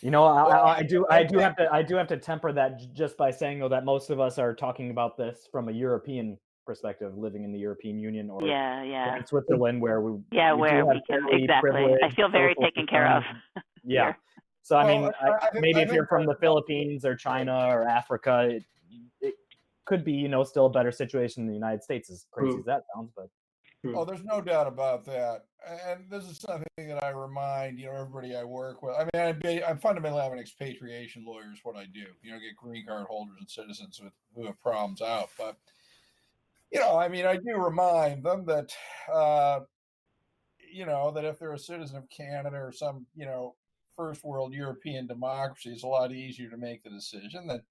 I do have to temper that just by saying, though, that most of us are talking about this from a European perspective, living in the European Union or in Switzerland, where we can exactly. I feel very taken care of. Yeah. So I mean, maybe if you're from the Philippines or China or Africa, it could be still a better situation in the United States, as crazy as that sounds, but. Oh, there's no doubt about that. And this is something that I remind, everybody I work with. I mean, I fundamentally have an expatriation lawyer is what I do. Get green card holders and citizens who have problems out. But, I mean, I do remind them that, that if they're a citizen of Canada or some, first world European democracy, it's a lot easier to make the decision that,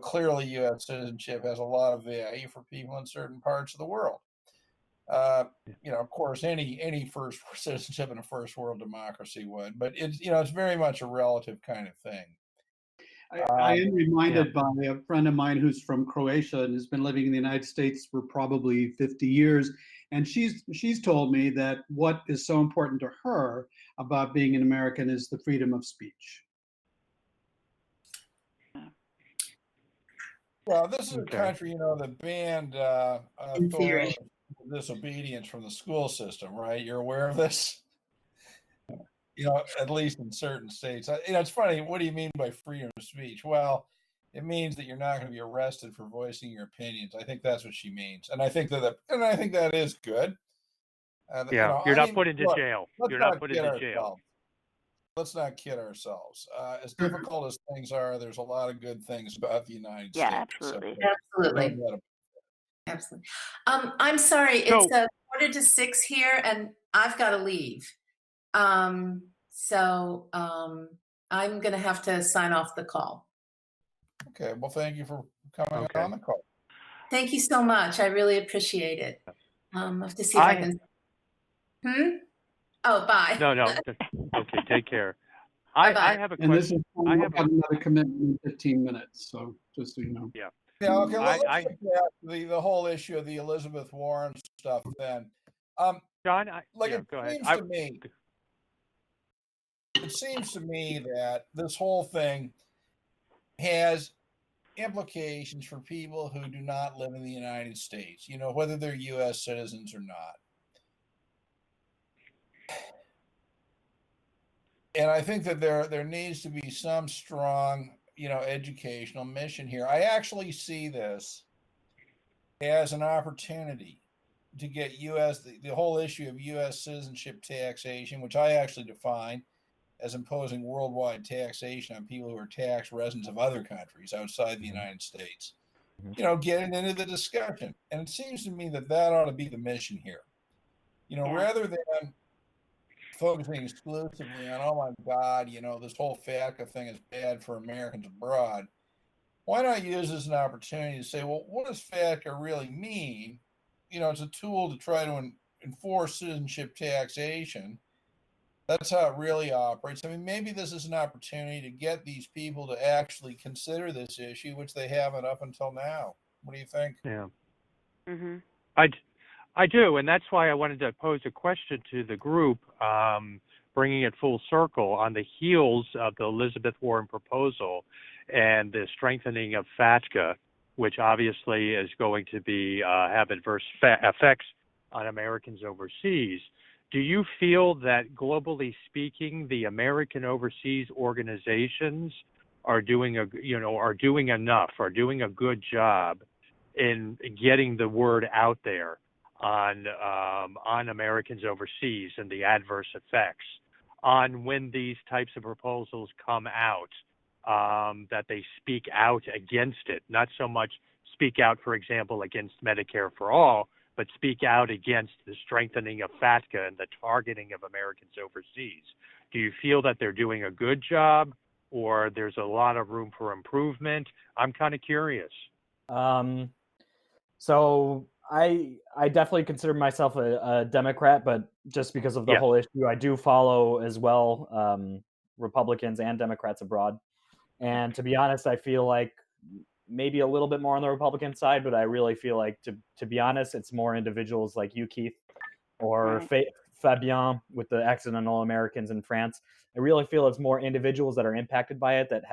clearly U.S. citizenship has a lot of value for people in certain parts of the world. Of course, any first citizenship in a first world democracy would, but it's very much a relative kind of thing. I am reminded by a friend of mine who's from Croatia and has been living in the United States for probably 50 years, and she's told me that what is so important to her about being an American is the freedom of speech. Well, this is a country, that banned disobedience from the school system, right? You're aware of this? At least in certain states. It's funny. What do you mean by freedom of speech? Well, it means that you're not going to be arrested for voicing your opinions. I think that's what she means, and I think that is good. You're not put into jail. You're not put into jail. Let's not kid ourselves. As difficult as things are, there's a lot of good things about the United States. Yeah, absolutely. Absolutely. I'm sorry, it's 5:45 here, and I've got to leave. So I'm going to have to sign off the call. Okay. Well, thank you for coming Okay. on the call. Thank you so much. I really appreciate it. I have to see if I can. Oh, bye. No. Okay, take care. Bye-bye. I have a And this question. is another commitment in 15 minutes, so just so you know. Yeah. Yeah. Okay. Let's I get back to the whole issue of the Elizabeth Warren stuff then. John, It go ahead. seems to me that this whole thing has implications for people who do not live in the United States, whether they're U.S. citizens or not. And I think that there needs to be some strong, educational mission here. I actually see this as an opportunity to get the whole issue of U.S. citizenship taxation, which I actually define as imposing worldwide taxation on people who are tax residents of other countries outside the United States, getting into the discussion. And it seems to me that ought to be the mission here, rather than focusing exclusively on, oh my God, this whole FATCA thing is bad for Americans abroad. Why not use this as an opportunity to say, well, what does FATCA really mean? It's a tool to try to enforce citizenship taxation. That's how it really operates. I mean, maybe this is an opportunity to get these people to actually consider this issue, which they haven't up until now. What do you think? Yeah. Mm-hmm. I do, and that's why I wanted to pose a question to the group, bringing it full circle on the heels of the Elizabeth Warren proposal and the strengthening of FATCA, which obviously is going to be have adverse effects on Americans overseas. Do you feel that, globally speaking, the American overseas organizations are doing enough, are doing a good job in getting the word out there on Americans overseas and the adverse effects on when these types of proposals come out, that they speak out against it, not so much speak out, for example, against Medicare for all, but speak out against the strengthening of FATCA and the targeting of Americans overseas. Do you feel that they're doing a good job, or there's a lot of room for improvement? I'm kind of curious. So I definitely consider myself a Democrat, but just because of the whole issue, I do follow as well Republicans and Democrats abroad. And to be honest, I feel like maybe a little bit more on the Republican side, but I really feel like, to be honest, it's more individuals like you, Keith, or Fabien with the accidental Americans in France. I really feel it's more individuals that are impacted by it that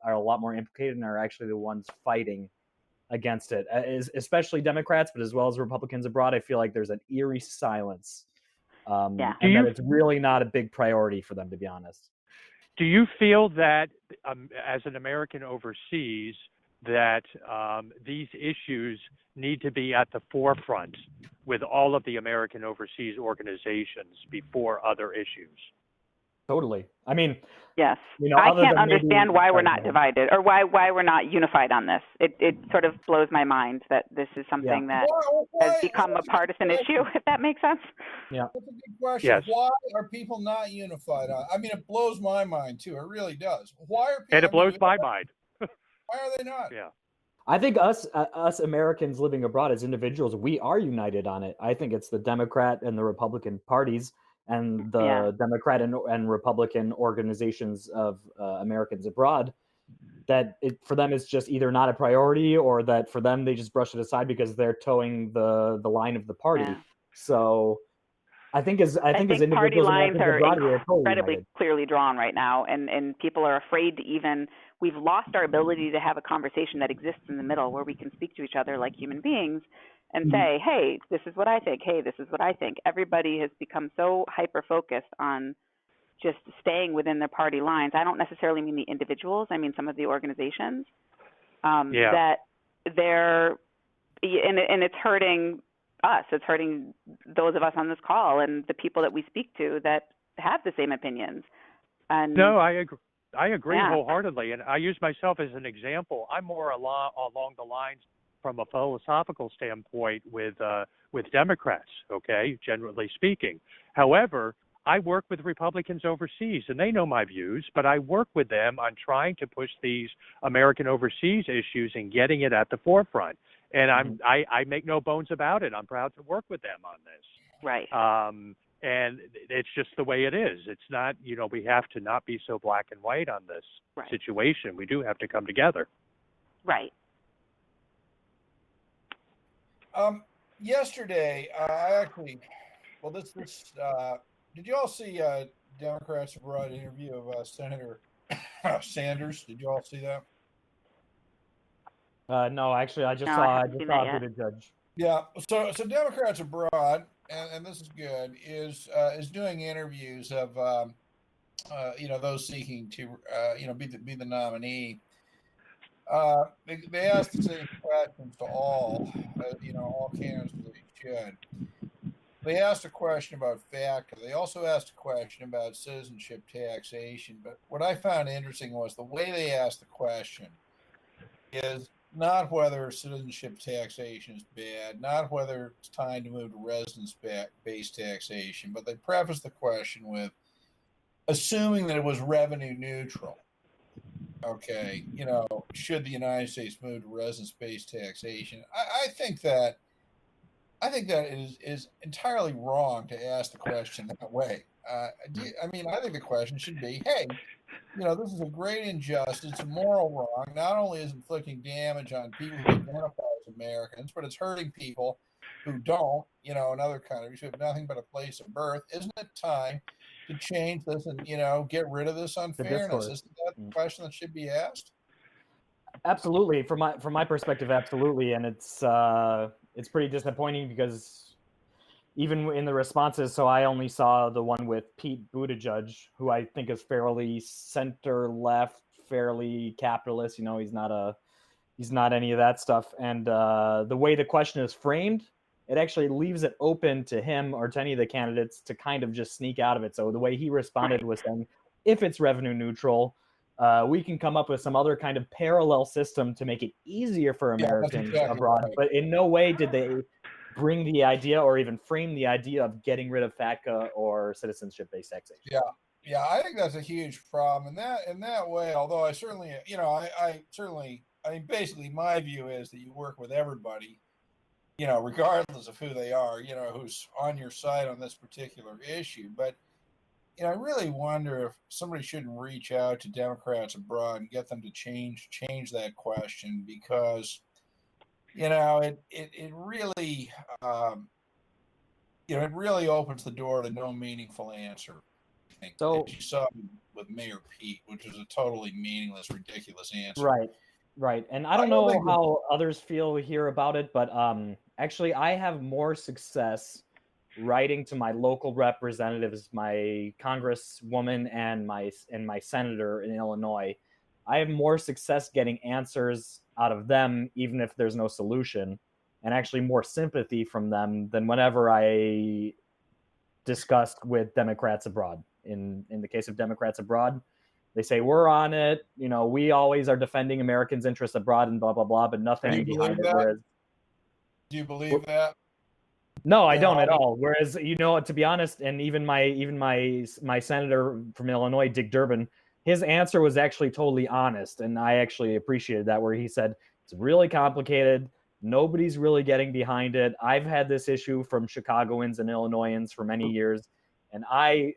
are a lot more implicated and are actually the ones fighting against it, especially Democrats, but as well as Republicans abroad. I feel like there's an eerie silence, and that it's really not a big priority for them, to be honest. Do you feel that, as an American overseas, that these issues need to be at the forefront with all of the American overseas organizations before other issues? Totally. I mean, yes. I can't understand why we're not divided, or why we're not unified on this. It sort of blows my mind that this is something that has become a partisan issue, if that makes sense. Yeah. That's a good question. Yes. Why are people not unified on? I mean, it blows my mind too. It really does. Why are people? And it blows my mind. Why are they not? Yeah. I think us Americans living abroad as individuals, we are united on it. I think it's the Democrat and the Republican parties and the Democrat and Republican organizations of Americans abroad, that for them it's just either not a priority, or that for them they just brush it aside because they're towing the line of the party. Yeah. So I think as individuals, party lines are incredibly totally clearly drawn right now, and people are afraid to even. We've lost our ability to have a conversation that exists in the middle, where we can speak to each other like human beings and say, hey, this is what I think. Hey, this is what I think. Everybody has become so hyper-focused on just staying within their party lines. I don't necessarily mean the individuals. I mean some of the organizations that they're, and it's hurting us. It's hurting those of us on this call and the people that we speak to that have the same opinions. And no, I agree wholeheartedly, and I use myself as an example. I'm more along the lines from a philosophical standpoint with Democrats, okay, generally speaking. However, I work with Republicans overseas, and they know my views, but I work with them on trying to push these American overseas issues and getting it at the forefront. And I make no bones about it. I'm proud to work with them on this. Right. And it's just the way it is. It's not, we have to not be so black and white on this situation. We do have to come together. Right. Yesterday, did you all see Democrats Abroad interview of Senator Sanders? Did you all see that? No, actually, I just No, saw I haven't seen that yet. Buttigieg. Yeah. So Democrats Abroad, and this is good, is doing interviews of those seeking to be the nominee. They asked the same questions to all candidates that they should. They asked a question about FATCA. They also asked a question about citizenship taxation. But what I found interesting was the way they asked the question is not whether citizenship taxation is bad, not whether it's time to move to residence-based taxation, but they prefaced the question with assuming that it was revenue neutral. Okay, should the United States move to residence-based taxation? I think that is entirely wrong to ask the question that way. I think the question should be, hey, this is a great injustice, a moral wrong. Not only is inflicting damage on people who identify as Americans, but it's hurting people who don't, in other countries who have nothing but a place of birth. Isn't it time to change this and, get rid of this unfairness? Isn't that the question that should be asked? Absolutely. From my perspective, absolutely. And it's pretty disappointing because even in the responses, so I only saw the one with Pete Buttigieg, who I think is fairly center left, fairly capitalist. He's not any of that stuff. And the way the question is framed, it actually leaves it open to him or to any of the candidates to kind of just sneak out of it. So the way he responded was saying, if it's revenue neutral, we can come up with some other kind of parallel system to make it easier for Americans abroad. Right. But in no way did they bring the idea or even frame the idea of getting rid of FATCA or citizenship-based taxation. Yeah, I think that's a huge problem. In that way, although I certainly, basically my view is that you work with everybody, regardless of who they are, who's on your side on this particular issue. But I really wonder if somebody shouldn't reach out to Democrats abroad and get them to change that question, because it really it really opens the door to no meaningful answer. I think. So you saw with Mayor Pete, which was a totally meaningless, ridiculous answer. Right. And I don't know how others feel here about it, but actually I have more success writing to my local representatives, my congresswoman and my senator in Illinois. I have more success getting answers out of them, even if there's no solution, and actually more sympathy from them than whenever I discussed with Democrats abroad. In the case of Democrats abroad, they say, we're on it. We always are defending Americans' interests abroad and blah, blah, blah, but nothing behind it. Whereas, do you believe that? No, I don't at all. Whereas, to be honest, and even my senator from Illinois, Dick Durbin, his answer was actually totally honest, and I actually appreciated that, where he said, it's really complicated. Nobody's really getting behind it. I've had this issue from Chicagoans and Illinoisans for many years, and I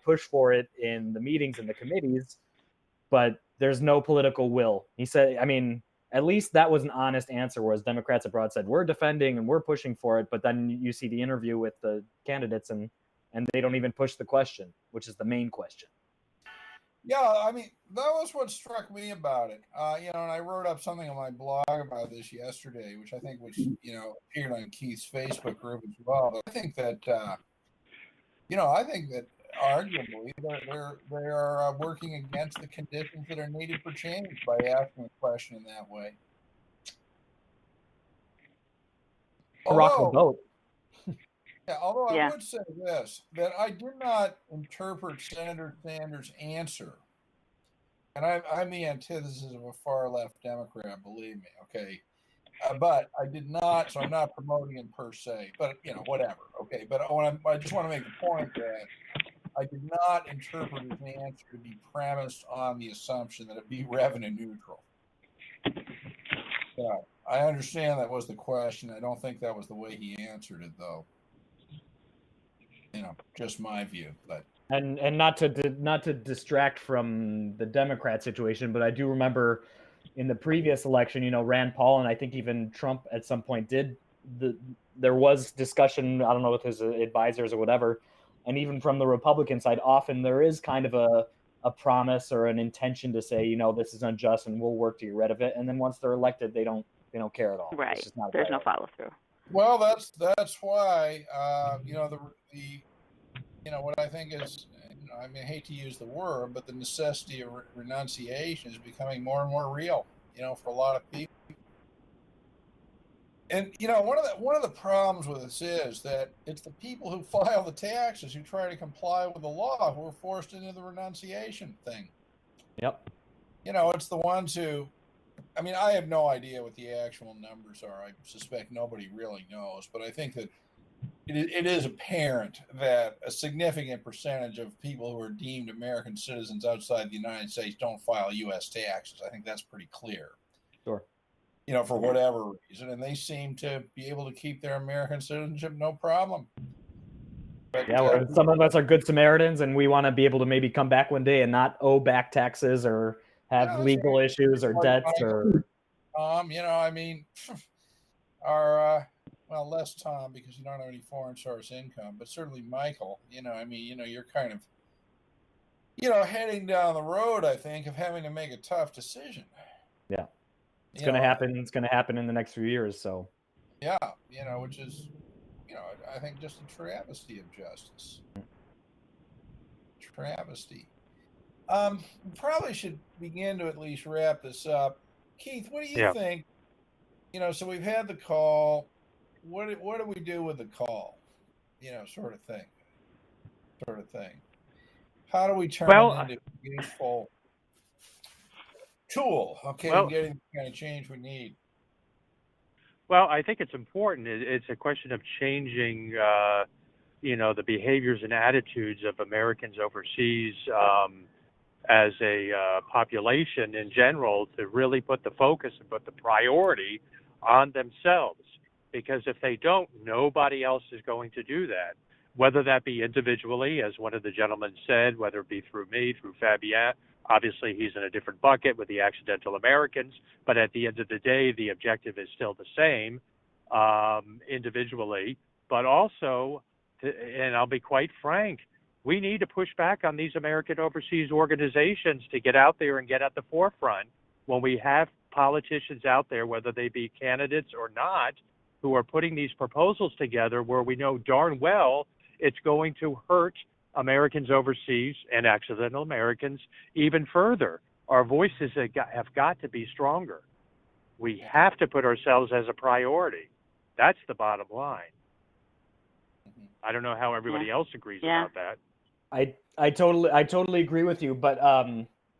push for it in the meetings and the committees, but there's no political will. He said, at least that was an honest answer, whereas Democrats abroad said, we're defending and we're pushing for it, but then you see the interview with the candidates and they don't even push the question, which is the main question. Yeah, that was what struck me about it. And I wrote up something on my blog about this yesterday, which I think appeared on Keith's Facebook group as well. But I think that, arguably they are working against the conditions that are needed for change by asking a question in that way. Although I would say this, that I did not interpret Senator Sanders' answer, and I'm the antithesis of a far left Democrat, believe me, okay? But I did not, so I'm not promoting him per se, but whatever, okay? But I just want to make the point that I did not interpret his answer to be premised on the assumption that it'd be revenue neutral. Yeah, I understand that was the question. I don't think that was the way he answered it, though. Just my view, but. And not to distract from the Democrat situation, but I do remember in the previous election, Rand Paul and I think even Trump at some point there was discussion, I don't know, with his advisors or whatever, and even from the Republican side, often there is kind of a promise or an intention to say, this is unjust and we'll work to get rid of it. And then once they're elected, they don't care at all. Right. There's no follow through. Well, that's why what I think is, I hate to use the word, but the necessity of renunciation is becoming more and more real, for a lot of people. And, one of the problems with this is that it's the people who file the taxes, who try to comply with the law, who are forced into the renunciation thing. Yep. It's the ones who, I have no idea what the actual numbers are. I suspect nobody really knows, but I think that it is apparent that a significant percentage of people who are deemed American citizens outside the United States don't file U.S. taxes. I think that's pretty clear. Sure. For whatever reason, and they seem to be able to keep their American citizenship no problem. But, well, some of us are good Samaritans, and we want to be able to maybe come back one day and not owe back taxes or have legal issues or debts or. Well, less Tom because you don't have any foreign source income, but certainly Michael, you're kind of, heading down the road, I think, of having to make a tough decision. Yeah. It's going to happen. It's going to happen in the next few years. So. Yeah. Which is, I think just a travesty of justice. Travesty. We probably should begin to at least wrap this up. Keith, what do you think? So we've had the call. What do we do with the call? Sort of thing. How do we turn it into a useful tool? Okay, getting the kind of change we need. Well, I think it's important. It's a question of changing, the behaviors and attitudes of Americans overseas as a population in general to really put the focus and put the priority on themselves. Because if they don't, nobody else is going to do that, whether that be individually, as one of the gentlemen said, whether it be through me, through Fabien. Obviously, he's in a different bucket with the accidental Americans, but at the end of the day, the objective is still the same individually. But also, and I'll be quite frank, we need to push back on these American overseas organizations to get out there and get at the forefront when we have politicians out there, whether they be candidates or not, who are putting these proposals together where we know darn well it's going to hurt Americans overseas and accidental Americans even further. Our voices have got to be stronger. We have to put ourselves as a priority. That's the bottom line. I don't know how everybody else agrees about that. I totally agree with you, but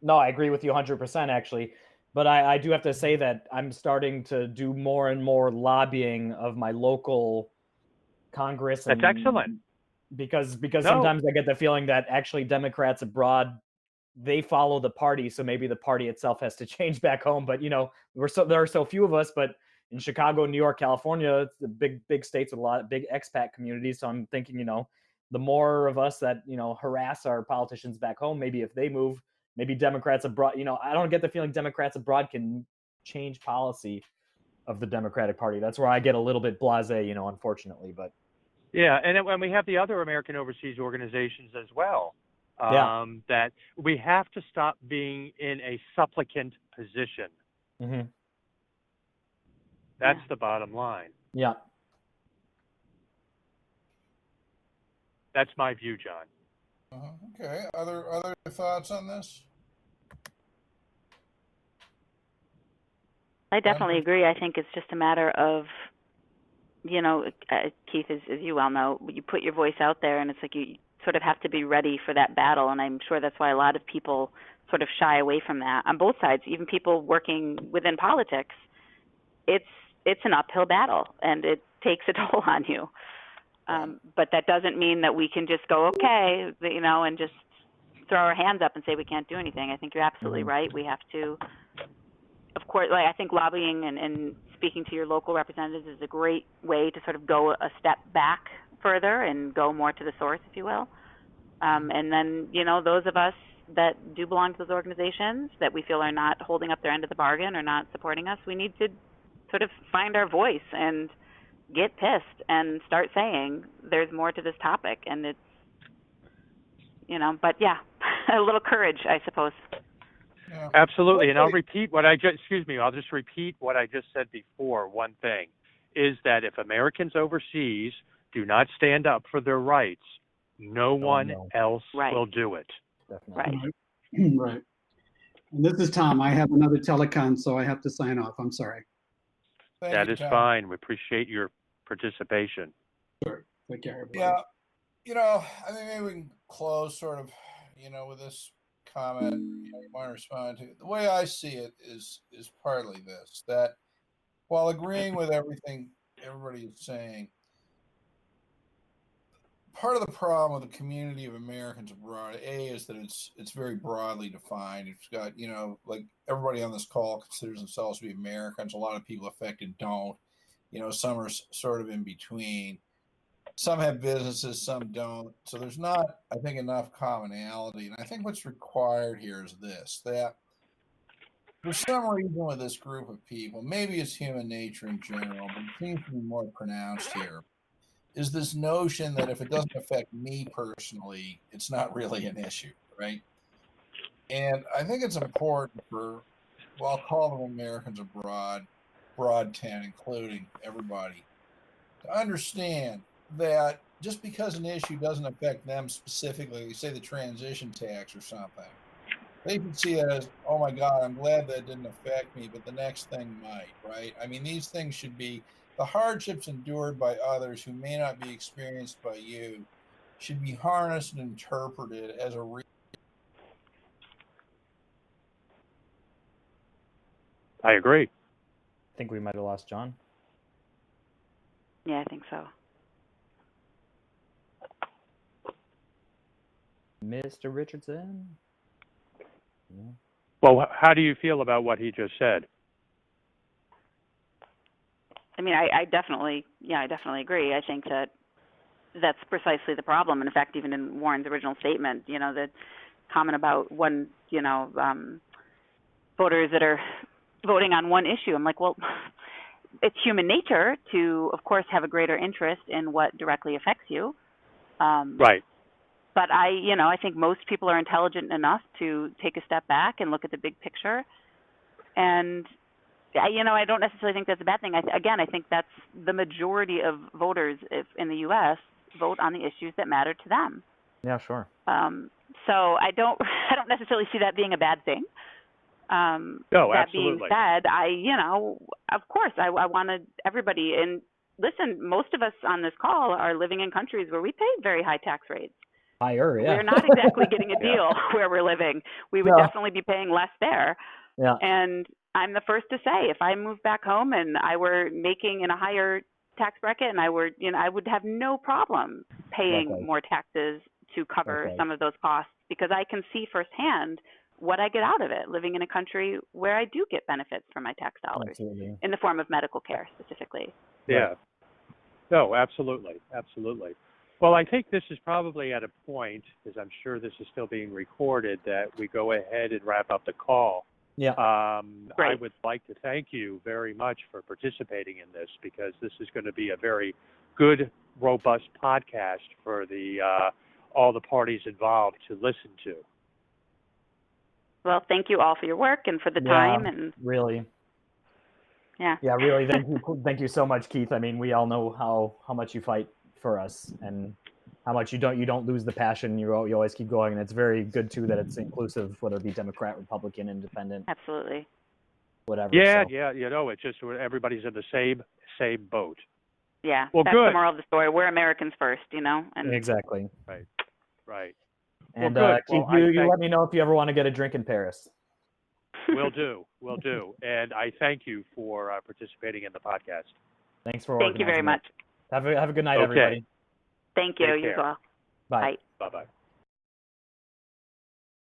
no, I agree with you 100% actually. But I do have to say that I'm starting to do more and more lobbying of my local Congress. That's excellent. Because sometimes I get the feeling that actually Democrats abroad, they follow the party. So maybe the party itself has to change back home. But, there are so few of us. But in Chicago, New York, California, it's the big states with a lot of big expat communities. So I'm thinking, the more of us that, harass our politicians back home, maybe if they move, maybe Democrats abroad, I don't get the feeling Democrats abroad can change policy of the Democratic Party. That's where I get a little bit blasé, unfortunately. But yeah, and we have the other American overseas organizations as well. That we have to stop being in a supplicant position. Mm-hmm. That's the bottom line. Yeah. That's my view, John. Okay. Other thoughts on this? I definitely agree. I think it's just a matter of, Keith, as you well know, you put your voice out there, and it's like you sort of have to be ready for that battle. And I'm sure that's why a lot of people sort of shy away from that on both sides. Even people working within politics, it's an uphill battle, and it takes a toll on you. But that doesn't mean that we can just go, okay, and just throw our hands up and say we can't do anything. I think you're absolutely right. We have to, of course, I think lobbying and speaking to your local representatives is a great way to sort of go a step back further and go more to the source, if you will. And then, those of us that do belong to those organizations that we feel are not holding up their end of the bargain or not supporting us, we need to sort of find our voice and get pissed and start saying there's more to this topic. And it's, but yeah, a little courage, I suppose. Yeah. Absolutely. And I'll just repeat what I just said before. One thing is that if Americans overseas do not stand up for their rights, no one else will do it. Definitely. Right. Right. And this is Tom. I have another telecon, so I have to sign off. I'm sorry. That is fine. We appreciate your participation. Sure. Take care, everybody. Yeah. I think maybe we can close sort of, with this comment. You want to respond to the way I see it is partly this, that while agreeing with everything everybody is saying, part of the problem with the community of Americans abroad, is that it's very broadly defined. It's got, like everybody on this call considers themselves to be Americans. A lot of people affected don't. Some are sort of in between. Some have businesses, some don't. So there's not, I think, enough commonality. And I think what's required here is this, that for some reason with this group of people, maybe it's human nature in general, but it seems to be more pronounced here, is this notion that if it doesn't affect me personally, it's not really an issue, right? And I think it's important for, I'll call them Americans abroad, broad 10, including everybody, to understand that just because an issue doesn't affect them specifically, say the transition tax or something, they can see it as, oh my God, I'm glad that didn't affect me, but the next thing might, right? I mean, these things should be, the hardships endured by others who may not be experienced by you should be harnessed and interpreted as a I agree. I think we might have lost John. Yeah, I think so. Mr. Richardson? Yeah. Well, how do you feel about what he just said? I mean, I definitely agree. I think that that's precisely the problem. And in fact, even in Warren's original statement, the comment about voters that are voting on one issue. I'm like, well, it's human nature to, of course, have a greater interest in what directly affects you. Right. But I think most people are intelligent enough to take a step back and look at the big picture. And I don't necessarily think that's a bad thing. I think that's the majority of voters in the U.S. vote on the issues that matter to them. Yeah, sure. So I don't necessarily see that being a bad thing. No, that absolutely. being said, of course, I wanted everybody. And listen, most of us on this call are living in countries where we pay very high tax rates. Higher, yeah. We're not exactly getting a deal where we're living. We would definitely be paying less there. Yeah. And I'm the first to say, if I moved back home and I were making in a higher tax bracket, and I would have no problem paying more taxes to cover some of those costs, because I can see firsthand what I get out of it living in a country where I do get benefits from my tax dollars in the form of medical care specifically. Yeah. No, absolutely. Absolutely. Well, I think this is probably at a point, because I'm sure this is still being recorded, that we go ahead and wrap up the call. Yeah. I would like to thank you very much for participating in this, because this is going to be a very good, robust podcast for all the parties involved to listen to. Well, thank you all for your work and for the time. And really. Yeah. Yeah, really. Thank you so much, Keith. I mean, we all know how much you fight for us and how much you don't lose the passion. You always keep going, and it's very good too that it's inclusive, whether it be Democrat, Republican, Independent. Absolutely. Whatever. Yeah, it's just everybody's in the same boat. Yeah. Well, that's good. the moral of the story. We're Americans first, And exactly. Right. And well, Keith, you let me know if you ever want to get a drink in Paris. Will do. And I thank you for participating in the podcast. Thanks for Thank you very much. Have a good night, everybody. Thank you. Take You as care. well. Bye. Bye. Bye-bye.